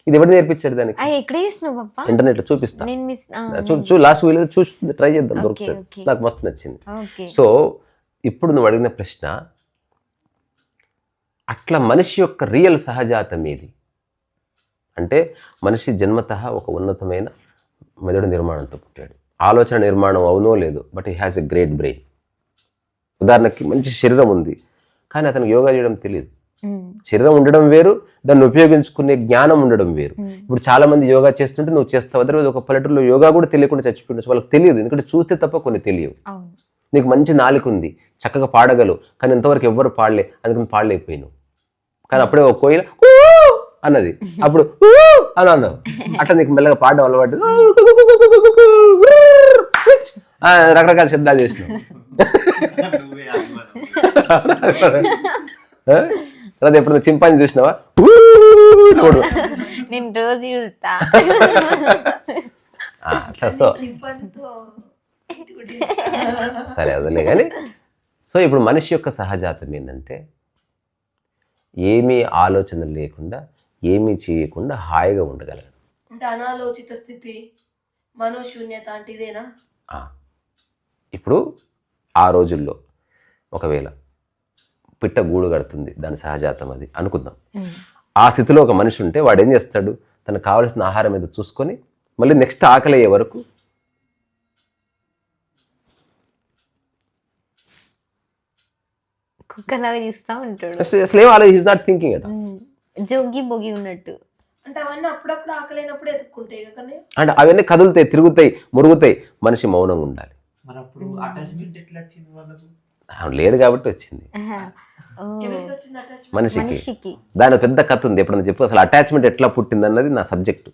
ఇది ఎవరు నేర్పించాడు దానికి? ఇంటర్నెట్ లో చూపిస్తాను, లాస్ట్ వీడియో చూసి ట్రై చేద్దాం, దొరుకుతుంది. నాకు మస్తు నచ్చింది. సో ఇప్పుడు నువ్వు అడిగిన ప్రశ్న, అట్లా మనిషి యొక్క రియల్ సహజాతం ఏది అంటే, మనిషి జన్మతః ఒక ఉన్నతమైన మెదడు నిర్మాణంతో పుట్టాడు. ఆలోచన నిర్మాణం అవునో లేదో, but he has a great brain. ఉదాహరణకి మంచి శరీరం ఉంది, కానీ అతనికి యోగా చేయడం తెలియదు. శరీరం ఉండడం వేరు, దాన్ని ఉపయోగించుకునే జ్ఞానం ఉండడం వేరు. ఇప్పుడు చాలా మంది యోగా చేస్తుంటే నువ్వు చేస్తావు, అదర్వైజ్ ఒక పల్లెటూరులో యోగా కూడా తెలియకుండా చచ్చిపోయింది. వాళ్ళకి తెలియదు, ఎందుకంటే చూస్తే తప్ప కొన్ని తెలియవు. నీకు మంచి నాలుక ఉంది, చక్కగా పాడగలవు, కానీ ఇంతవరకు ఎవ్వరు పాడలే, అందుకని పాడలేకపోయినావు. కానీ అప్పుడే ఒక కోయిల అన్నది, అప్పుడు అని అన్నావు. అట్లా నీకు మెల్లగా పాడడం అలవాటు, రకరకాల శబ్దాలు చేసినావు. తర్వాత ఎప్పుడు చింపాంజీ చూసినావా? నేను రోజు చూస్తా. సో సరే అదలే కానీ, సో ఇప్పుడు మనిషి యొక్క సహజాతం ఏంటంటే, ఏమీ ఆలోచన లేకుండా ఏమీ చేయకుండా హాయిగా ఉండగలడు. అంటే అనాలోచిత స్థితి, మనోశూన్యత అంటే ఇదేనా? ఇప్పుడు ఆ రోజుల్లో ఒకవేళ పిట్ట గూడు కడుతుంది, దాని సహజాతం అది అనుకుందాం. ఆ స్థితిలో ఒక మనిషి ఉంటే వాడు ఏం చేస్తాడు, తనకు కావాల్సిన ఆహారం ఏదో చూసుకొని మళ్ళీ నెక్స్ట్ ఆకలి అయ్యే వరకు కుక్కలాగా చూస్తా ఉంటాడు. ఈజ్ నాట్ థింకింగ్ అట, జోగి బోగి ఉన్నట్టు. అంటే అవన్నీ అప్పుడప్పుడు ఆకలినప్పుడు ఎత్తుక్కుంటాయి కదా, అంటే అవన్నీ కదులుతాయి, తిరుగుతాయి, మురుగుతాయి. మనిషి మౌనంగా ఉండాలి. లేడు కాబట్టి వచ్చింది మనిషికి. దాని పెద్ద కథ ఉంది, ఎప్పుడన్నా చెప్పు అసలు అటాచ్మెంట్ ఎట్లా పుట్టింది అన్నది నా సబ్జెక్టు.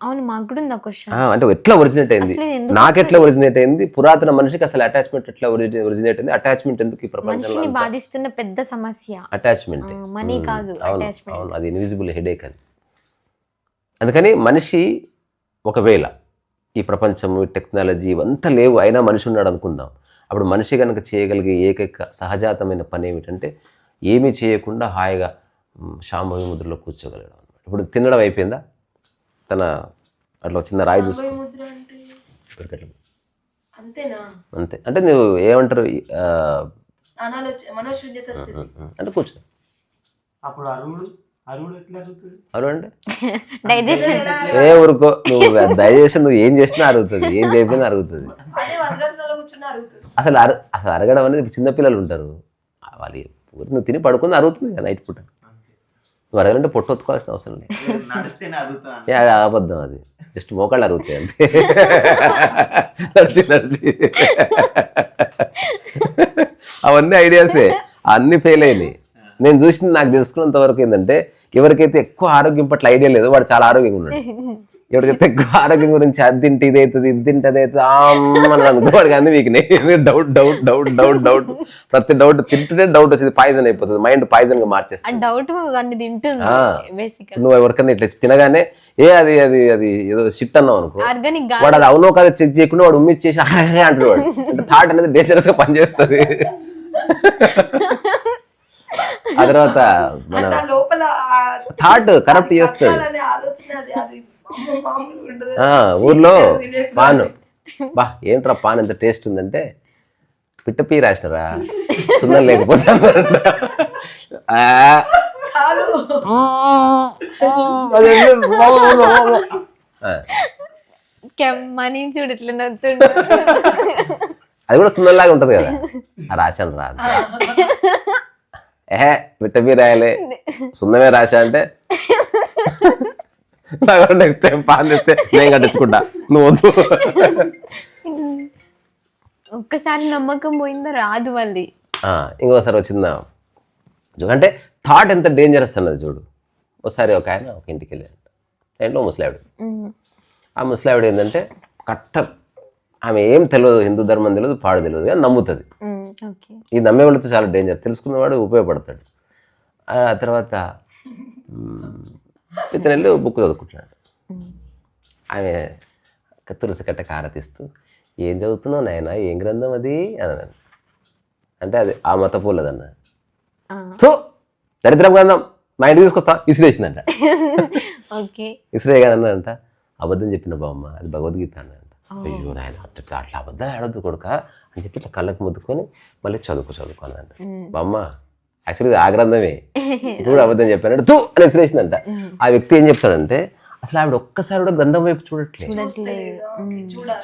అవును, మాకు కూడా ఉంది క్వశ్చన్. అంటే ఎట్లా ఒరిజినేట్ అయింది, నాకెట్లా ఒరిజినేట్ అయింది, పురాతన మనిషికి అసలు అటాచ్మెంట్ ఎట్లా ఒరిజినేట్ అయింది, అటాచ్మెంట్ ఎందుకు ఈ ప్రపంచంలో బాధిస్తున్న పెద్ద సమస్య అటాచ్మెంట్. మనీ కాదు, అవును, అది ఇన్విజిబుల్ హెడేక్ అది. అందుకని మనిషి ఒకవేళ ఈ ప్రపంచము, టెక్నాలజీ ఇవంతా లేవు, అయినా మనిషి ఉన్నాడు అనుకుందాం. అప్పుడు మనిషి కనుక చేయగలిగే ఏకైక సహజాతమైన పని ఏమిటంటే, ఏమీ చేయకుండా హాయిగా శాంభవి ముద్రలో కూర్చోగలడం. ఇప్పుడు తినడం అయిపోయిందా, తన అట్లా ఒక చిన్న రాయి చూసుకో. సాంబయ్య ముద్ర అంటే ఇప్పటికట్లా. అంతేనా? అంతే. అంటే నువ్వు ఏమంటారు మనోశూన్యత స్థితి. అంటే కూర్చో. అప్పుడు అరువుడు ఎట్లా అరుగుతుంది? అరువు అంటే డైజెషన్ ఏ ఊరుకో, నువ్వు డైజెషన్ నువ్వు ఏం చేసినా అరుగుతుంది, ఏం చెప్పినా అరుగుతుంది. అదే వజ్రాసనంలో కూర్చుని అరుగుతుంది. అసలు అరగడం అనేది చిన్నపిల్లలు ఉంటారు వాళ్ళు, నువ్వు తిని పడుకుని అరుగుతుంది కదా నైట్ పూట. నువ్వు అరగాలంటే పొట్టు ఒత్తుకోవాల్సిన అవసరం లేదు. నడిస్తేనే అరుగుతుంది. ఏ, అది అబద్ధం, అది జస్ట్ మోకాళ్ళు అరుగుతాయి అంతే. నడిచి అవన్నీ ఐడియాసే, అన్నీ ఫెయిల్ అయినాయి. నేను చూసింది, నాకు తెలుసుకున్నంత వరకు ఏంటంటే, ఎవరికైతే ఎక్కువ ఆరోగ్యం పట్ల ఐడియా లేదు వాడు చాలా ఆరోగ్యంగా ఉన్నాడు. ఎవరికైతే ఎక్కువ ఆరోగ్యం గురించి అది తింటే ఇది అవుతుంది, ఇది తింటే అది అవుతుంది అని అనుకో, వాడికి అన్ని వీక్నే. డౌట్ ప్రతి డౌట్ తింటుంటే డౌట్ వచ్చేది పాయిజన్ అయిపోతుంది, మైండ్ పాయిజన్ గా మార్చేస్తుంది. డౌట్ అన్ని తింటుంది బేసికల్. నువ్వు ఎవరికన్నా ఇట్లా తినగానే అది అది అది ఏదో షిట్ అన్నావు అనుకో, ఆర్గానిక్ వాడు అది అవునో కదా చెక్ చేయకుండా వాడు ఉమ్మిచ్చేసి అంటాడు. వాడు అంటే థాట్ అనేది డేంజరస్ గా పనిచేస్తుంది. ఆ తర్వాత మన నా లోపల థాట్ కరప్ట్ చేస్తుంది. ఆలోచన అది మామూలుగా ఉండదు. ఊర్లో పాను, బా ఏంట్రా పాన్ ఎంత టేస్ట్ ఉందంటే, పిట్టపీ రాసినరా సున్నం లేకపోతే కాదు. మనీ చూడు ఇట్లా నవ్వుతుండే. అది కూడా సున్నంలాగా ఉంటది కదా, రాశాను రా. పిట్టపీ రాయలే సున్నమే రాశా అంటే నెక్స్ట్ టైం పాన్ తెస్తే నేను కట్టించుకుంటా, నువ్వు వద్దు. ఒక్కసారి నమ్మకం పోయిందా రాదు మళ్ళీ. ఇంకోసారి వచ్చిందా అంటే థాట్ ఎంత డేంజరస్ అన్నది చూడు. ఒకసారి ఒక ఆయన ఒక ఇంటికి వెళ్ళాడు, ఇంట్లో ముసలావిడ. ఆ ముసలావిడ ఏంటంటే కట్టర్, ఆమె ఏం తెలియదు, హిందూ ధర్మం తెలియదు, పాడు తెలియదు, కానీ నమ్ముతుంది. ఈ నమ్మే వాళ్ళతో చాలా డేంజర్, తెలుసుకున్నవాడు ఉపయోగపడతాడు. ఆ తర్వాత ఇతను వెళ్ళి బుక్ చదువుకుంటున్నాడు. ఆమె తులసి కట్ట హారతిస్తూ, ఏం చదువుతున్నావు నాయన, ఏం గ్రంథం అది అన్నాను. అంటే అది ఆ మత పూలదన్న. సో దరిద్రం గ్రంథం మా ఇంటికి తీసుకొస్తా, ఇసిరేసిందంట. ఇసిరేయగానే అన్నాడంట, అబద్ధం చెప్పిన బామ్మ, అది భగవద్గీత అన్నాడంట. అయ్యో నాయన అట్లా అబద్ధాలు ఆడద్దు కొడుక అని చెప్పి ఇట్లా కళ్ళకు ముద్దుకొని మళ్ళీ చదువుకోనంట. బామ్మ యాక్చువల్లీ ఆ గ్రంథమే, ఇప్పుడు అబద్ధం చెప్పానంటే తూ అని ఇసిరేసిందంట. ఆ వ్యక్తి ఏం చెప్తాడంటే, అసలు ఆవిడ ఒక్కసారి కూడా గ్రంథం వైపు చూడట్లేదు.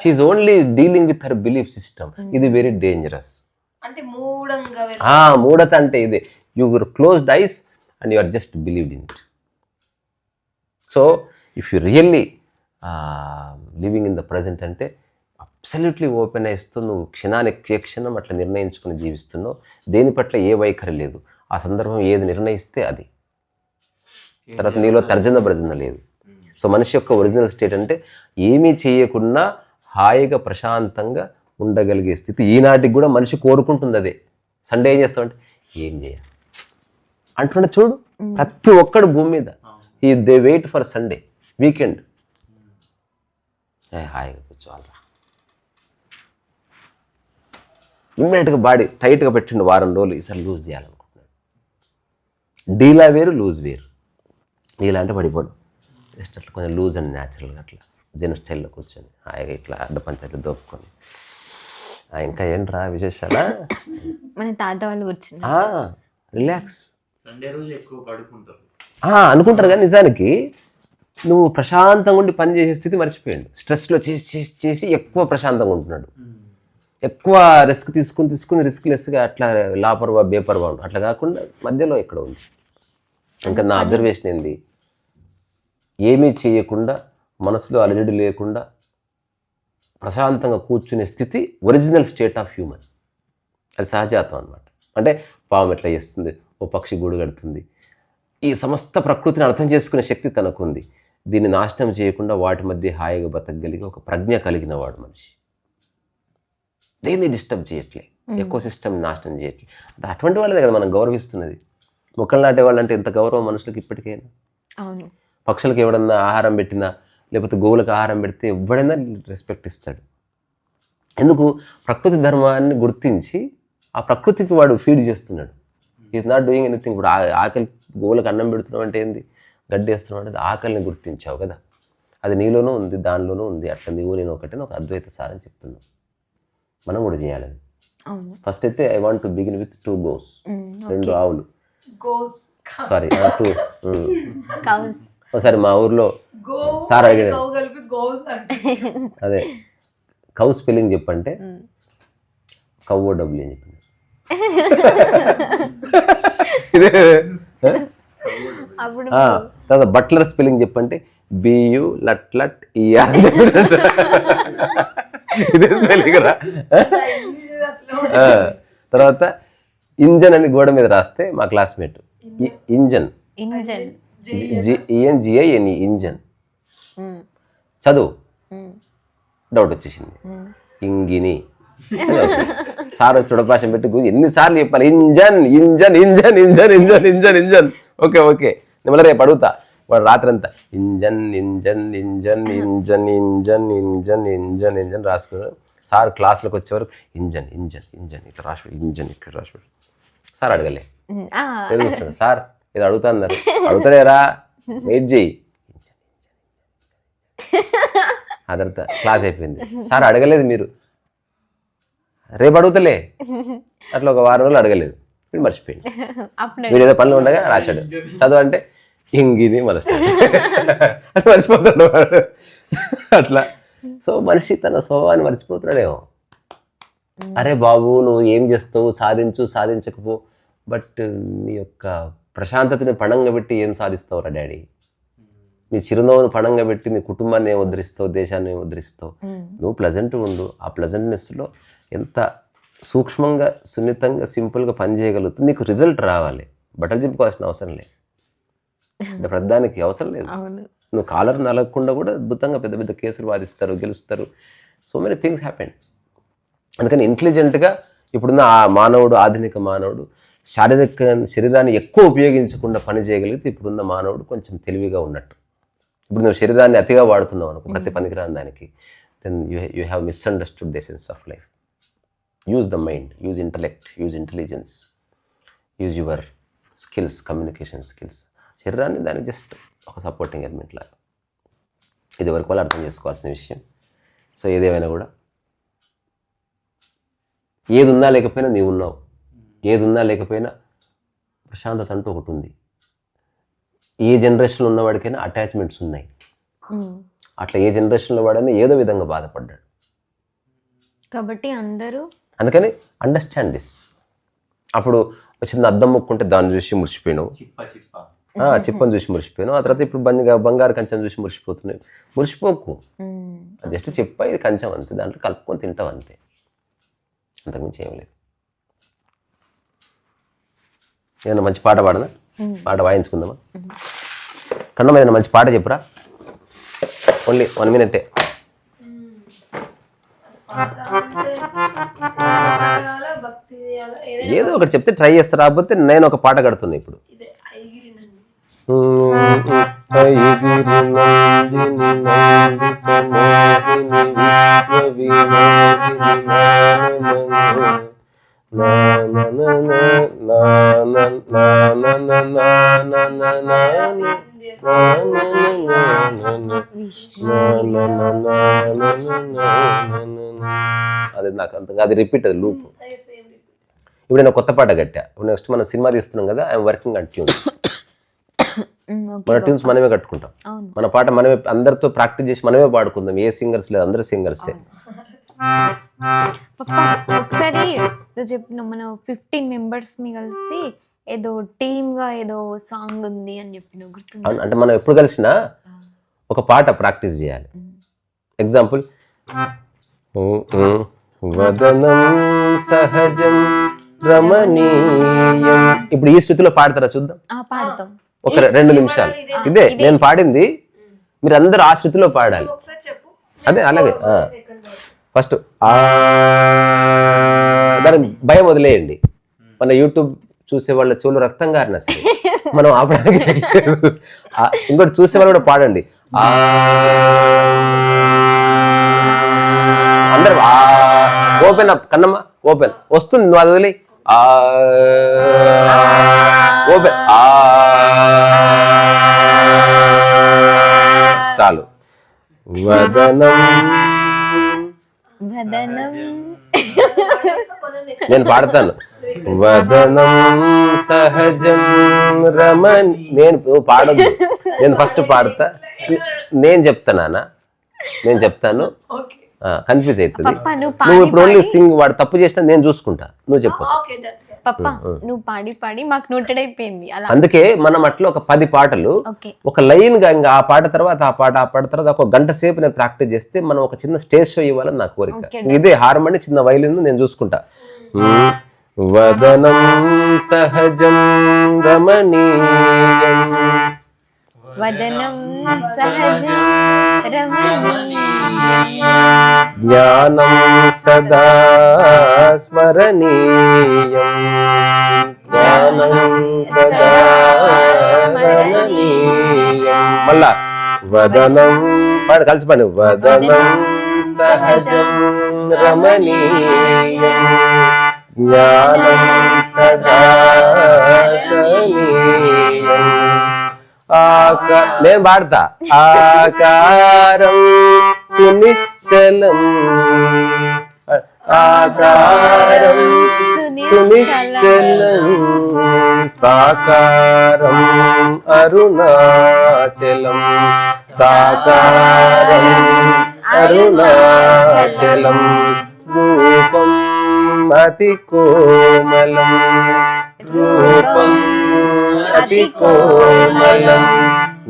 She only dealing with her belief system. ఇది వెరీ డేంజరస్. అంటే మూఢంగా మూఢత అంటే ఇదే, you closed eyes and you are just believed in it. So if you really living in the present అంటే అబ్సల్యూట్లీ ఓపెన్ ఐస్తో నువ్వు క్షణానికి క్షణం అట్లా నిర్ణయించుకుని జీవిస్తున్నావు. దేని పట్ల ఏ వైఖరి లేదు, ఆ సందర్భం ఏది నిర్ణయిస్తే అది. తర్వాత నీలో తర్జన భర్జన లేదు. సో మనిషి యొక్క ఒరిజినల్ స్టేట్ అంటే ఏమీ చేయకుండా హాయిగా ప్రశాంతంగా ఉండగలిగే స్థితి ఈనాటికి కూడా మనిషి కోరుకుంటుంది. అదే సండే ఏం చేస్తామంటే ఏం చేయాలి అంటుండే చూడు, ప్రతి ఒక్కడు భూమి మీద they wait for Sunday, weekend. హాయిగా కూర్చోవాలరా, ఇమ్మీడియట్గా బాడీ టైట్గా పెట్టిండు వారం రోజులు, ఈసారి లూజ్ చేయాలనుకుంటున్నాడు. డీలా వేరు, లూజ్ వేరు. డీలా అంటే పడిపోడు, జస్ట్ అట్లా కొంచెం లూజ్ అండ్ న్యాచురల్గా అట్లా జెన్ స్టైల్లో కూర్చొని హాయిగా ఇట్లా అడ్డపంచాయతీ దోపుకొని. ఇంకా ఏంట్రా విశేషాలా, మన తాత వాళ్ళు కూర్చున్నారు, రిలాక్స్. సండే రోజు ఎక్కువ పడుకుంటారు అనుకుంటారు కానీ నిజానికి నువ్వు ప్రశాంతంగా ఉండి పని చేసే స్థితి మర్చిపోయాడు. స్ట్రెస్లో చేసి ఎక్కువ ప్రశాంతంగా ఉంటున్నాడు. ఎక్కువ రిస్క్ తీసుకుని రిస్క్ లెస్గా అట్లా లాపర్వా బేపర్వా ఉంటుంది. అట్లా కాకుండా మధ్యలో ఎక్కడ ఉంది. ఇంకా నా అబ్జర్వేషన్ ఏంది, ఏమీ చేయకుండా మనసులో అలజడి లేకుండా ప్రశాంతంగా కూర్చునే స్థితి ఒరిజినల్ స్టేట్ ఆఫ్ హ్యూమన్. అది సహజాతం అనమాట. అంటే పాము ఎట్లా చేస్తుంది, ఓ పక్షి గూడు కడుతుంది, ఈ సమస్త ప్రకృతిని అర్థం చేసుకునే శక్తి తనకుంది. దీన్ని నాశనం చేయకుండా వాటి మధ్య హాయిగా బతకగలిగి ఒక ప్రజ్ఞ కలిగిన వాడు మనిషి. దేన్ని డిస్టర్బ్ చేయట్లే, ఎకో సిస్టమ్ నాశనం చేయట్లే. అటువంటి వాళ్ళదే కదా మనం గౌరవిస్తున్నది. మొక్కలు నాటే వాళ్ళంటే ఎంత గౌరవం మనుషులకు ఇప్పటికైనా. పక్షులకు ఎవడన్నా ఆహారం పెట్టినా లేకపోతే గోవులకు ఆహారం పెడితే ఎవడైనా రెస్పెక్ట్ ఇస్తాడు. ఎందుకు? ప్రకృతి ధర్మాన్ని గుర్తించి ఆ ప్రకృతికి వాడు ఫీడ్ చేస్తున్నాడు. Is not doing anything. ఇప్పుడు ఆకలి గోవులకు అన్నం పెడుతున్నావు అంటే ఏంది, గడ్డి వేస్తున్నావు అంటే ఆకలిని గుర్తించావు కదా. అది నీలోనూ ఉంది, దానిలోనూ ఉంది. అట్లా నీవు నేను ఒకటే ఒక అద్వైత సారని చెప్తున్నాం. మనం కూడా చేయాలి అది. అవును. ఫస్ట్ అయితే I want to begin with 2 goes, 2 ఆవులు. Goes sorry 2 cows. ఒకసారి మా ఊర్లో గో సార్ అడిగాడు, గో కలిపి గోస్ అంటే అదే కౌ స్పెల్లింగ్ చెప్పంటే కవ్వో డబ్ల్యూ అని చెప్పింది. ఇదే అప్పుడు తర్వాత బట్లర్ స్పెల్లింగ్ చెప్పంటే బియు లట్ లట్ ఈఆర్. ఇదే స్పెల్లింగ్ రా. తర్వాత ఇంజన్ అని గోడ మీద రాస్తే మా classmate engine, engine, ENGINE engine. చదువు డౌట్ వచ్చేసింది, ఇంగిని. సార్ చుడప్రాశం పెట్టి ఎన్నిసార్లు చెప్పాలి engine engine engine engine engine engine engine. Okay okay, నేను మళ్ళీ రేపు అడుగుతా. వాడు రాత్రి అంతా engine engine engine engine engine engine engine engine రాసుకున్నాడు. సార్ క్లాస్లోకి వచ్చేవరకు ఇంజన్ ఇంజన్ ఇంజన్ ఇట్లా రాసిపెట్టు, ఇంజన్ ఇట్లా రాసిపెట్టు. సార్ అడగలే, తెలుస్తున్నాడు. సార్ ఇది అడుగుతా అన్నారు, అడుగుతలేరా వెయిట్ చేయి. ఆ తర్వాత క్లాస్ అయిపోయింది. సార్ అడగలేదు మీరు, రేపు అడుగుతలే. అట్లా ఒక వారం రోజులు అడగలేదు, వీడు మర్చిపోయింది. వీడు ఏదో పనులు ఉండగా రాశాడు. చదువు అంటే ఇంగిని మళ్ళీ మర్చిపోతాడు వాడు. అట్లా సో మనిషి తన స్వభావాన్ని మర్చిపోతున్నాడేమో. అరే బాబు నువ్వు ఏం చేస్తావు, సాధించు సాధించకపో, బట్ నీ యొక్క ప్రశాంతతని పణంగా పెట్టి ఏం సాధిస్తావురా డాడీ? నీ చిరునవ్వును పణంగా పెట్టి నీ కుటుంబాన్ని ఏం ఉద్ధరిస్తావు, దేశాన్ని ఏం ఉద్ధరిస్తావు? నువ్వు ప్లెజెంట్గా ఉండు. ఆ ప్లెజెంట్నెస్లో ఎంత సూక్ష్మంగా, సున్నితంగా, సింపుల్గా పని చేయగలుగుతుంది. నీకు రిజల్ట్ రావాలి, బట్టలు చింపుకోవాల్సిన అవసరం లేదు, ప్రధానికి అవసరం లేదు. నువ్వు కాలర్ నలగకుండా కూడా అద్భుతంగా పెద్ద పెద్ద కేసులు వాదిస్తారు, గెలుస్తారు. So many things happen. అందుకని ఇంటెలిజెంట్గా ఇప్పుడున్న ఆ మానవుడు, ఆధునిక మానవుడు శరీరాన్ని ఎక్కువ ఉపయోగించకుండా పని చేయగలిగితే ఇప్పుడున్న మానవుడు కొంచెం తెలివిగా ఉన్నట్టు. ఇప్పుడు నువ్వు శరీరాన్ని అతిగా వాడుతున్నావు అనుకో ప్రతి పనికిరాని దానికి, then you have misunderstood the sense of life. Use the mind, use intellect, use intelligence, use your skills, communication skills. శరీరాన్ని దానికి జస్ట్ ఒక సపోర్టింగ్ ఎలిమెంట్ లాగా. ఇది వరకు వాళ్ళు అర్థం చేసుకోవాల్సిన విషయం. సో ఏదేమైనా కూడా ఏది ఉన్నా లేకపోయినా నీవు ఉన్నావు, ఏది ఉన్నా లేకపోయినా ప్రశాంతత అంటూ ఒకటి ఉంది. ఏ జనరేషన్లో ఉన్నవాడికైనా అటాచ్మెంట్స్ ఉన్నాయి. అట్లా ఏ జనరేషన్లో వాడైనా ఏదో విధంగా బాధపడ్డాడు. కాబట్టి అందరూ అందుకని అండర్స్టాండ్ దిస్. అప్పుడు చిన్న అద్దం ముక్కుంటే దాన్ని చూసి మురిసిపోయినావు, చిప్పని చూసి మురిసిపోయాను. ఆ తర్వాత ఇప్పుడు బంగారు కంచెం చూసి మురిసిపోతున్నావు. మురిసిపోకు, జస్ట్ చెప్పా ఇది కంచెం అంతే, దాంట్లో కలుపుకొని తింటావు అంతే, అంతకుమించి ఏం లేదు. ఏదైనా మంచి పాట పాడనా? పాట వాయించుకుందామా? కన్నమ్మ ఏదైనా మంచి పాట చెప్పురా, ఓన్లీ 1 minute. ఏదో ఒకటి చెప్తే ట్రై చేస్తా, రాకపోతే నేను ఒక పాట కడుతున్నా ఇప్పుడు. అది నాకు అంతగా అది రిపీట్, అది లూప్. ఇప్పుడు నేను కొత్త పాట కట్టా. ఇప్పుడు నెక్స్ట్ మనం సినిమా తీస్తున్నాం కదా, ఐఎమ్ వర్కింగ్ ఆన్ ట్యూన్స్. మన ట్యూన్స్ మనమే కట్టుకుంటాం, మన పాట మనమే అందరితో ప్రాక్టీస్ చేసి మనమే పాడుకుందాం. ఏ సింగర్స్ లేదు, అందరూ సింగర్సే. ఒకసారి చెప్పిన మనం 15 members మీ కలిసి ఏదో టీమ్ గా ఏదో సాంగ్ ఉంది అని చెప్పిన గుర్తుంది. అంటే మనం ఎప్పుడు కలిసినా ఒక పాట ప్రాక్టీస్ చేయాలి. ఎగ్జాంపుల్, వదనం సహజం రమణీయం. ఇప్పుడు ఈ స్థితిలో పాడతారా చూద్దాం? పాడతాం, ఒక 2 నిమిషాలు. ఇదే నేను పాడింది, మీరు అందరూ ఆ స్థితిలో పాడాలి. అదే అలాగే. ఫస్ట్ దాని భయం వదిలేయండి. మన యూట్యూబ్ చూసే వాళ్ళ చెవులు రక్తం గారిన సరే మనం ఆపడానికి ఇంకోటి చూసే వాళ్ళు కూడా పాడండి. అందరూ ఓపెన్ అప్, కన్నమ్మ ఓపెన్ వస్తుంది, నువ్వు అది వదిలే. ఓపెన్ చాలు. వదనం వదనం నేను పాడతాను. వదనం సహజం రమణి. నేను పాడద్దు, నేను ఫస్ట్ పాడతా. నేను చెప్తానా, నేను చెప్తాను. కన్ఫ్యూజ్ అవుతుంది. నువ్వు ఇప్పుడు ఓన్లీ సింగ్, వాడు తప్పు చేసినా నేను చూసుకుంటా, నువ్వు చెప్పు. పప్ప నువ్వు పాడి పాడి మాకు నోటెడ్ అయిపోయింది అలా. అందుకే మనం అట్లా ఒక 10 పాటలు ఒక లైన్ గా, ఇంకా ఆ పాట తర్వాత ఆ పాట తర్వాత ఒక గంట సేపు నేను ప్రాక్టీస్ చేస్తే మనం ఒక చిన్న స్టేజ్ షో ఇవ్వాలని నా కోరిక. ఇదే హార్మోని, చిన్న వైలిన్ నేను చూసుకుంటా. వదనం సహజం రమణీయం, వదనం సహజం రమణీయం, జ్ఞానం సదా స్మరణీయం, జ్ఞానం సదా స్మరణీయం. మళ్ళా వదనం పాడు, కలిసి పాడు. వదనం సహజం రమణీయం, జ్ఞానం సదా స్మరణీయం. నేను పాడతా. ఆకారం సునిశ్చలం, ఆకారం సునిశ్చలం, సాకారం అరుణాచలం, సాకారం అరుణాచలం, రూపం అతి కోమలం, రూపం అతి కోమలం,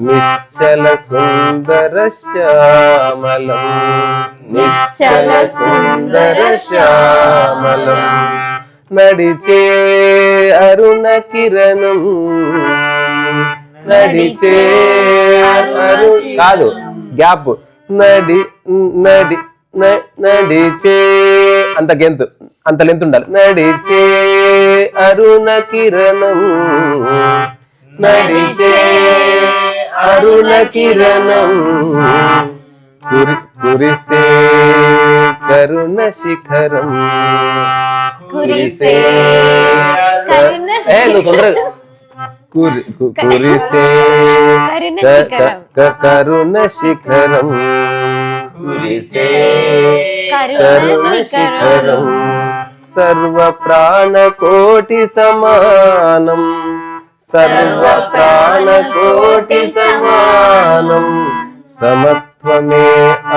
నిశ్చల సుందర శ్యామలం, నిశ్చల సుందర శ్యామలం, నడిచే అరుణ కిరణం, నడిచే కాదు గ్యాప్, నడిచే అంత గెంతు, అంత లెంత్ ఉండాలి. నడిచే అరుణ కిరణం, నడిచే అరుణ కిరణం, కురిసే కరుణ శిఖరం, కురిసే నువ్వు తొందరగా కురిసే కరుణ శిఖరం, కురిసే కరుణ శిఖరం, సర్వ ప్రాణకోటి సమానం, సర్వ ప్రాణకోటి సమానం, సమత్వమే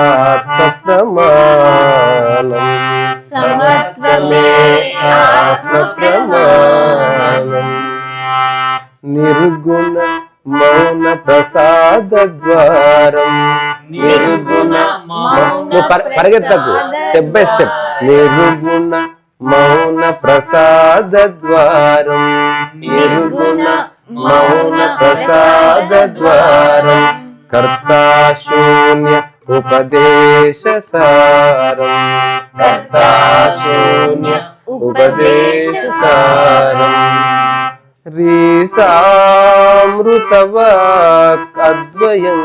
ఆత్మ ప్రమాణం, సమత్వమే ఆత్మ ప్రమాణం, నిర్గుణ మౌన ప్రసాద ద్వారం, నిర్గుణ పరిగెత్తకు, స్టెప్ బై స్టెప్. నిర్గుణ మౌన ప్రసాద ద్వారం, నిర్గుణ మౌన ప్రసాద ద్వారం, కర్తా శూన్య ఉపదేశ సారం, కర్తా శూన్య ఉపదేశ సారం, రీసామృతవాక్ అద్వయం,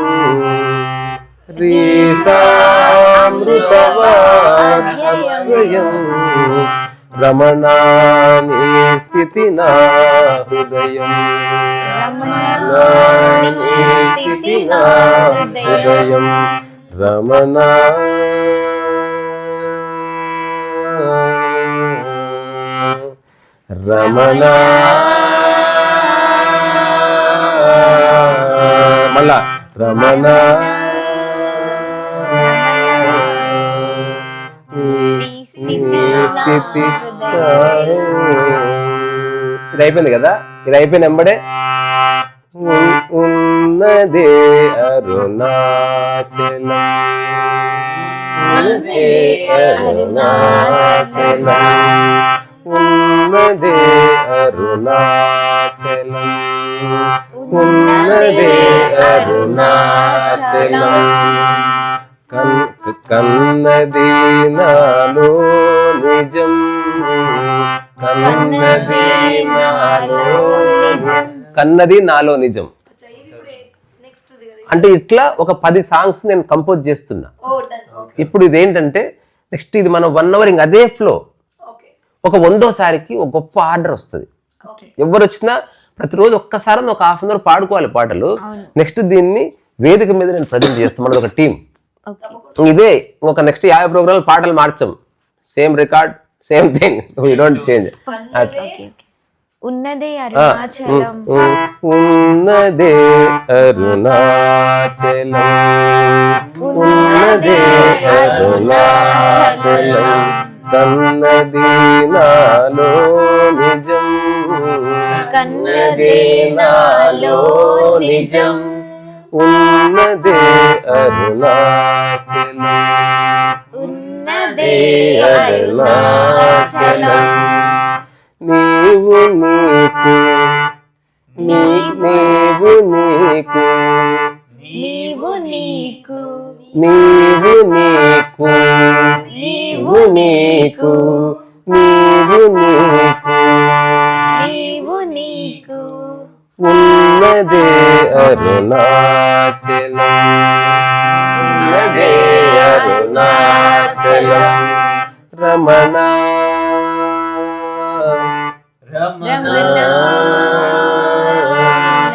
రీసామృతవాక్ అద్వయం, రమణాని స్థితి నా హృదయం, రమణాని స్థితి నా హృదయం, రమణ రమణ. మళ్ళా రమణ స్థితి. ఇది అయిపోయింది కదా, ఇది అయిపోయిన వెంబడే ఉన్నదే అరుణాచలం, అరుణాచలం, ఉన్నదే అరుణాచలం, ఉన్నదే అరుణాచలం, కన్నది నాలో నిజం, కన్నది నాలో నిజం, కన్నది నాలో నిజం. అంటే ఇట్లా ఒక 10 సాంగ్స్ నేను కంపోజ్ చేస్తున్నా. ఇప్పుడు ఇదేంటంటే నెక్స్ట్ ఇది మనం 1 hour ఇంక అదే ఫ్లో. ఒక 100వ ఒక గొప్ప ఆర్డర్ వస్తుంది. ఎవరు వచ్చినా ప్రతిరోజు ఒక్కసారి ఒక 1/2 hour పాడుకోవాలి పాటలు. నెక్స్ట్ దీన్ని వేదిక మీద నేను ప్రజెంట్ చేస్తాను. మనది ఒక టీం, ఓకే. ఇదే ఇంకొక నెక్స్ట్ 50 ప్రోగ్రాంలు పాటలు మార్చం, same record same thing, we don't change. Okay okay. ఉన్నదే అరుణాచలం, ఉన్నదే అరుణాచలం, ఉన్నదే అరుణాచలం, కన్నది నాలో నిజం, కన్నదే నాలో నిజం, ఉన్నదే అరుణాచలం, ఉన్నదే అరుణాచలం, నీవు నీకు, నీవు నీకు, నీవు నీకు, నీవు నీకు, నీవు నీకు, నీవు నీకు, నీవు నీకు, ఉన్నదే అరుణాచలం, ఉన్నదే అరుణాచలం, రమణ రమణ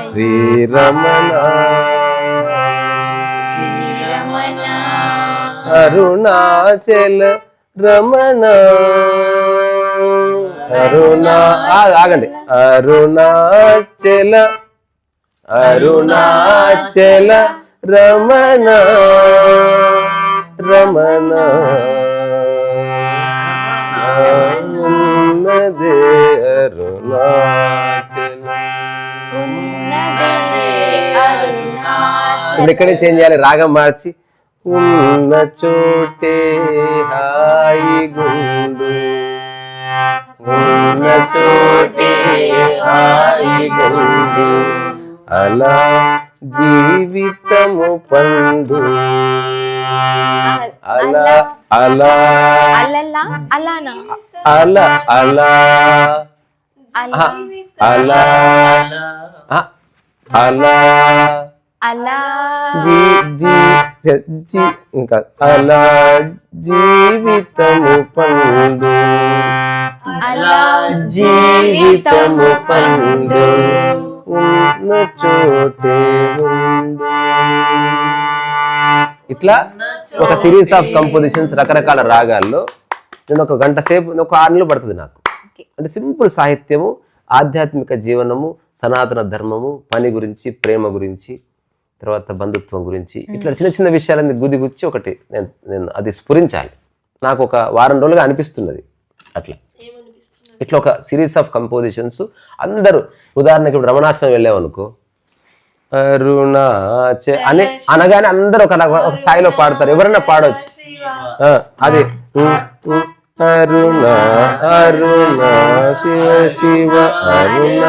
శ్రీరమణ శ్రీరమణ అరుణాచల రమణ, ఆగండి, అరుణాచల అరుణాచల రమణ రమణ, ఉన్నదే అరుణాచలం. ఉన్నదే అరుణాచలం. ఇప్పుడు ఇక్కడే చేంజ్ చేయాలి, రాగం మార్చి, ఉన్న చోటే హాయిగుండు, ఉన్న చోటే హాయిగుండు, అలా జీవితము పండు, అలా అలా అలలా అలానా అలా అలా అలా అలా అలా అలా జీ జీ జీ ఇంకా అలా జీవితము పండు, అలా జీవితము పండు, ఉన్న చోటే ఉండు. ఇట్లా ఒక సిరీస్ ఆఫ్ కంపోజిషన్స్ రకరకాల రాగాల్లో నేను ఒక గంట సేపు, ఒక 6 నెలలు పడుతుంది నాకు. అంటే సింపుల్ సాహిత్యము, ఆధ్యాత్మిక జీవనము, సనాతన ధర్మము, పని గురించి, ప్రేమ గురించి, తర్వాత బంధుత్వం గురించి, ఇట్లా చిన్న చిన్న విషయాలన్నీ గుచ్చి ఒకటి నేను అది స్ఫురించాలి. నాకు ఒక వారం రోజులుగా అనిపిస్తున్నది అట్లా. ఇట్లా ఒక సిరీస్ ఆఫ్ కంపోజిషన్స్ అందరూ, ఉదాహరణకి ఇప్పుడు రమణాశ్రమం వెళ్ళామనుకో, అరుణాచ అని అనగానే అందరూ ఒక స్థాయిలో పాడతారు, ఎవరైనా పాడవచ్చు. అది అరుణ అరుణ శివ శివ అరుణ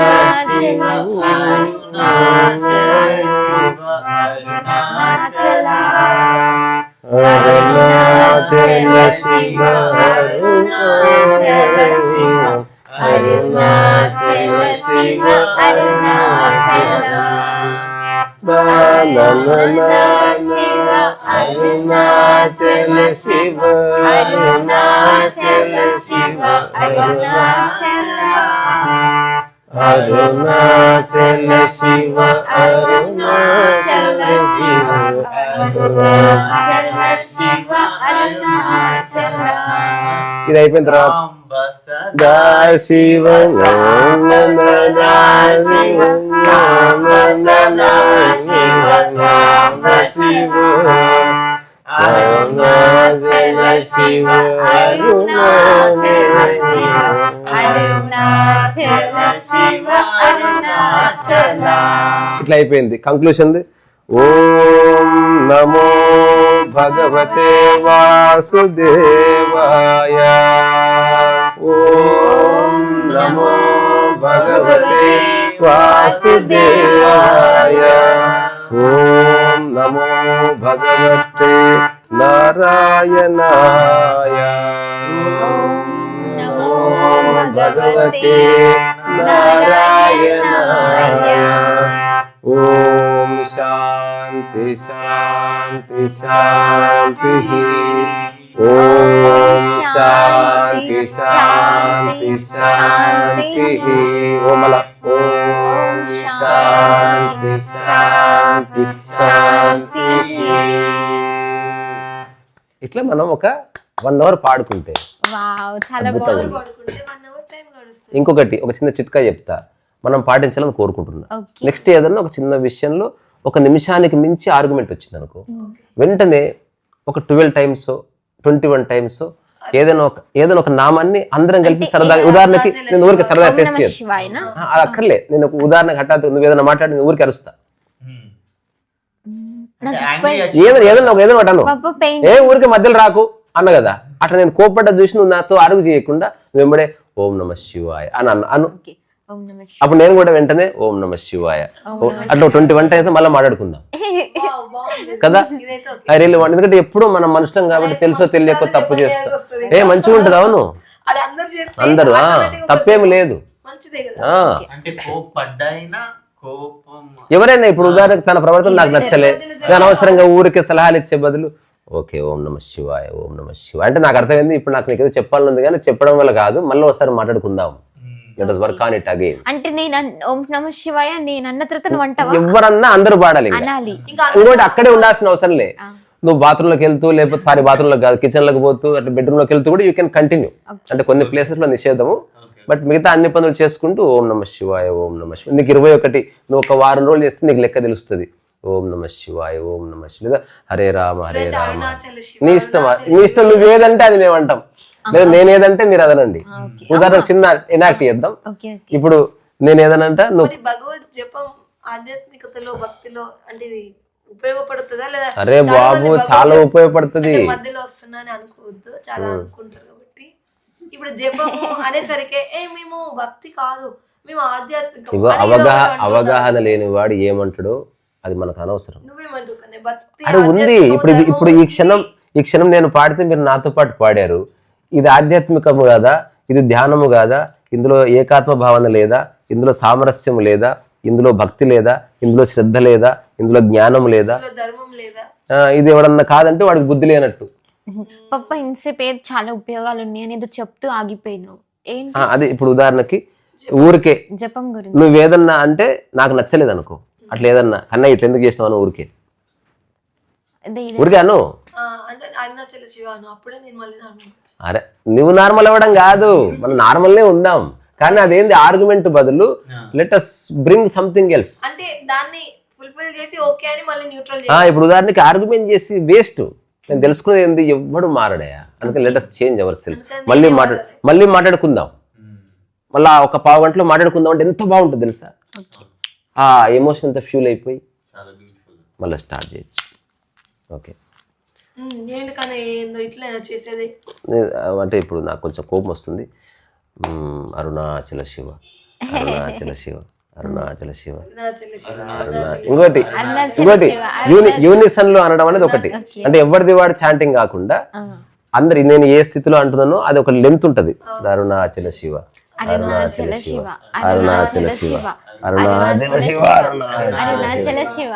అరుణాచల శివ అరుణాచల శివ అరుణాచల శివ అరుణాచల శివ అరుణాచల శివ అరుణాచల శివ అరుణాచల అరుణాచల శివ అరుణాచల శివ అరుణాచల శివ అరుణాచల. ఇది అయిపోయిన తర్వాత దా శివ నమ దా శివ నమ దా శివ నమ శివ అరుణాచల శివ అరుణాచల శివ అరుణాచల శివ అరుణాచల. ఇట్లా అయిపోయింది. కంక్లూషన్ ఓం నమో భగవతే వాసుదేవాయ, ఓం నమో భగవతే వాసుదేవాయ, ఓం నమో భగవతే నారాయణాయ, ఓం నమో భగవతే నారాయణాయ. ఓం శాంతి శాంతి శాంతి, ఓం శాంతి శాంతి శాంతి, ఓమల ఓం శాంతి శాంతి శాంతి. ఇట్లా మనం ఒక 1 hour పాడుకుంటే వావ్ చాలా అద్భుతంగా బాగుంది. ఉంది. పడుకుంటే 1 hour టైం గడుస్తుంది. ఇంకొకటి ఒక చిన్న చిట్కా చెప్తా, మనం పాటించాలని కోరుకుంటున్నా. ఓకే నెక్స్ట్ ఏదన్నా ఒక చిన్న విషయంలో 1 నిమిషానికి మించి ఆర్గ్యుమెంట్ వచ్చింది అనుకో, వెంటనే ఒక 12 times 21 times ఏదైనా ఒక నామాన్ని అందరం కలిసి సరదాగా, ఉదాహరణకి నేను ఊరికి సరదా ఓం టెస్ట్ నమః చేయను, శివాయనా? అది అక్కర్లే. నేను ఒక ఉదాహరణకు హఠాత్ నువ్వు ఏదైనా మాట్లాడి నేను ఊరికి అరుస్తా, నాకు ఏదైనా ఒకటి అను, పప్పు పెయింట్ ఏ ఊరికి మధ్యలో రాకు అన్న కదా, అట్లా నేను కోపడ్డ చూసి నువ్వు నాతో అరుగు చేయకుండా నువ్వు వెంబడే ఓం నమః శివాయ అని అను. ఓకే ఓం నమః అప్పుడు నేను కూడా వెంటనే ఓం నమః శివాయ అట్లా 21 times మళ్ళీ మాట్లాడుకుందాం Wow, బాగుంది. కదా. ఇదైతే okay. ఐ రియల్లీ వాంట్, ఎందుకంటే ఎప్పుడు మనం మనుషులం కాబట్టి తెలుసో తెలియకో తప్పు చేస్తాం. వస్తది. మంచిగా ఉంటుంది, అవును అది అందరు చేస్తే అందరూ automatic గా తప్పేమి లేదు. మంచిదే కదా. అంటే కోపడ్డైనా కోపం ఎవరైనా ఇప్పుడు ఉదాహరణకు తన ప్రవర్తన నాకు నచ్చలే, నేను అనవసరంగా ఊరికే సలహాలు ఇచ్చే బదులు ఓకే ఓం నమః శివాయ ఓం నమః శివాయ అంటే నాకు అర్థమైంది, ఇప్పుడు నాకు నీకు ఏదో చెప్పాలని ఉంది కానీ చెప్పడం వల్ల కాదు, మళ్ళీ ఒకసారి మాట్లాడుకుందాం, let us work on it again. అంటే నేను ఓం నమః శివాయ నేను అన్న తర్వాత నువ్వు అంటావా? ఎవరన్నా అందరూ పాడాలి ఇంకా. అనాలి. ఇంకోటి అక్కడే ఉండాల్సిన అవసరం లే, నువ్వు బాత్రూంలోకి వెళ్తూ లేకపోతే బాత్రూంలో కాదు కిచెన్లోకి పోతూ అట్లా బెడ్రూమ్లోకి వెళ్తూ కూడా యూ కెన్ కంటిన్యూ. అంటే కొన్ని ప్లేసెస్లో నిషేధము, బట్ మిగతా అన్ని పనులు చేసుకుంటూ ఓం నమః శివాయ ఓం నమః శివాయ. నీకు 21 నువ్వు ఒక వారం రోజులు చేస్తే నీకు లెక్క తెలుస్తుంది. ఓం నమః శివాయ ఓం నమః శివాయ, లేదా హరే రామ హరే రామ, అరుణాచల శివ, నీ ఇష్టం, నీ ఇష్టం, నువ్వు ఏదంటే అది మేము అంటాం, లేదా నేనేదంటే మీరు అదనండి. ఉదాహరణకు చిన్న ఎనాక్ట్ చేద్దాం. ఓకే ఓకే ఇప్పుడు నేను ఏదనంట నువ్వు మరి భగవద్ జపం ఆధ్యాత్మికతలో భక్తిలో అంటే ఇది ఉపయోగపడుతుందా లేదా? అరే చాలా బాబు మంది భగవద్ చాలా ఉపయోగపడుతుంది. అంటే మధ్యలో వస్తున్నా అని అనుకోవద్దు, చాలా అనుకుంటారు కాబట్టి. ఇప్పుడు జపము అనేసరికి మేము భక్తి కాదు, మేము ఆధ్యాత్మికం ఇగో అని ఏదో ఒకటి అంటున్నారు. అవగాహన లేని వాడు ఏమంటాడో అది మనకు అనవసరం. నువ్వేమంటావు కన్నా? భక్తి అరే ఉంది, ఆధ్యాత్మికం, ఇప్పుడు ఈ క్షణం నేను పాడితే మీరు నాతో పాటు పాడారు, ఇది ఆధ్యాత్మికము కాదా, ఇది ధ్యానము కాదా, ఇందులో ఏకాత్మ భావన లేదా, ఇందులో సామరస్యం లేదా, ఇందులో భక్తి లేదా, ఇందులో శ్రద్ధ లేదా, ఇందులో జ్ఞానం లేదా, ఇందులో ధర్మం లేదా? ఇది ఎవడన్నా కాదంటే వాడికి బుద్ధి లేనట్టు. పప్ప ఇంతసేపు ఏదో చాలా ఉపయోగాలు ఉన్నాయి అని ఏదో చెప్తూ ఆగిపోయినావు ఏంటి? అది ఇప్పుడు ఉదాహరణకి ఊరికే జపం గురించి నువ్వేదన్నా అంటే నాకు నచ్చలేదు అనుకో, అట్లా ఏదన్నా కన్నా ఇట్లా ఎందుకు చేసినావు అని ఊరికే అదే ఇదే. ఊరికే అను. అంటే అరుణాచల శివ అను, అప్పుడే నేను మళ్ళీ నార్మల్. అరే నువ్వు నార్మల్ అవ్వడం కాదు, మనం నార్మల్నే ఉందాం, కానీ అదేంది ఆర్గ్యుమెంట్ బదులు let us bring something else. అంటే దాన్ని ఫుల్ఫిల్ చేసి ఓకే అని మళ్ళీ న్యూట్రల్ ఇప్పుడు ఉదాహరణకి ఆర్గ్యుమెంట్ చేసి వేస్ట్, నేను తెలుసుకునేది ఏంది, ఎవ్వడు మారడయా, అందుకని let us change our cells. మళ్ళీ మాట్లాడుకుందాం, మళ్ళీ ఒక పావు గంటలో మాట్లాడుకుందాం అంటే ఎంత బాగుంటుంది తెలుసా, ఆ ఎమోషన్ అంతా ఫ్యూల్ అయిపోయి చాలా బ్యూటిఫుల్. మళ్ళీ స్టార్ట్ చేయొచ్చు. ఓకే ఏంటి కానీ ఏందో ఇట్లా చేసేది. అంటే ఇప్పుడు నాకు కొంచెం కోపం వస్తుంది. అరుణాచల శివ అరుణాచల శివ అరుణాచల శివ అరుణాచల శివ, ఇంకోటి అరుణాచల శివ, యూనిసన్ లో అనడం అనేది ఒకటి, అంటే ఎవరిది వాడు చాంటింగ్ కాకుండా అందరి నేను ఏ స్థితిలో అంటున్నానో అది ఒక లెంత్ ఉంటది. అరుణాచల శివ అరుణాచల శివ అరుణాచల శివ అరుణాచల శివ అరుణాచల శివ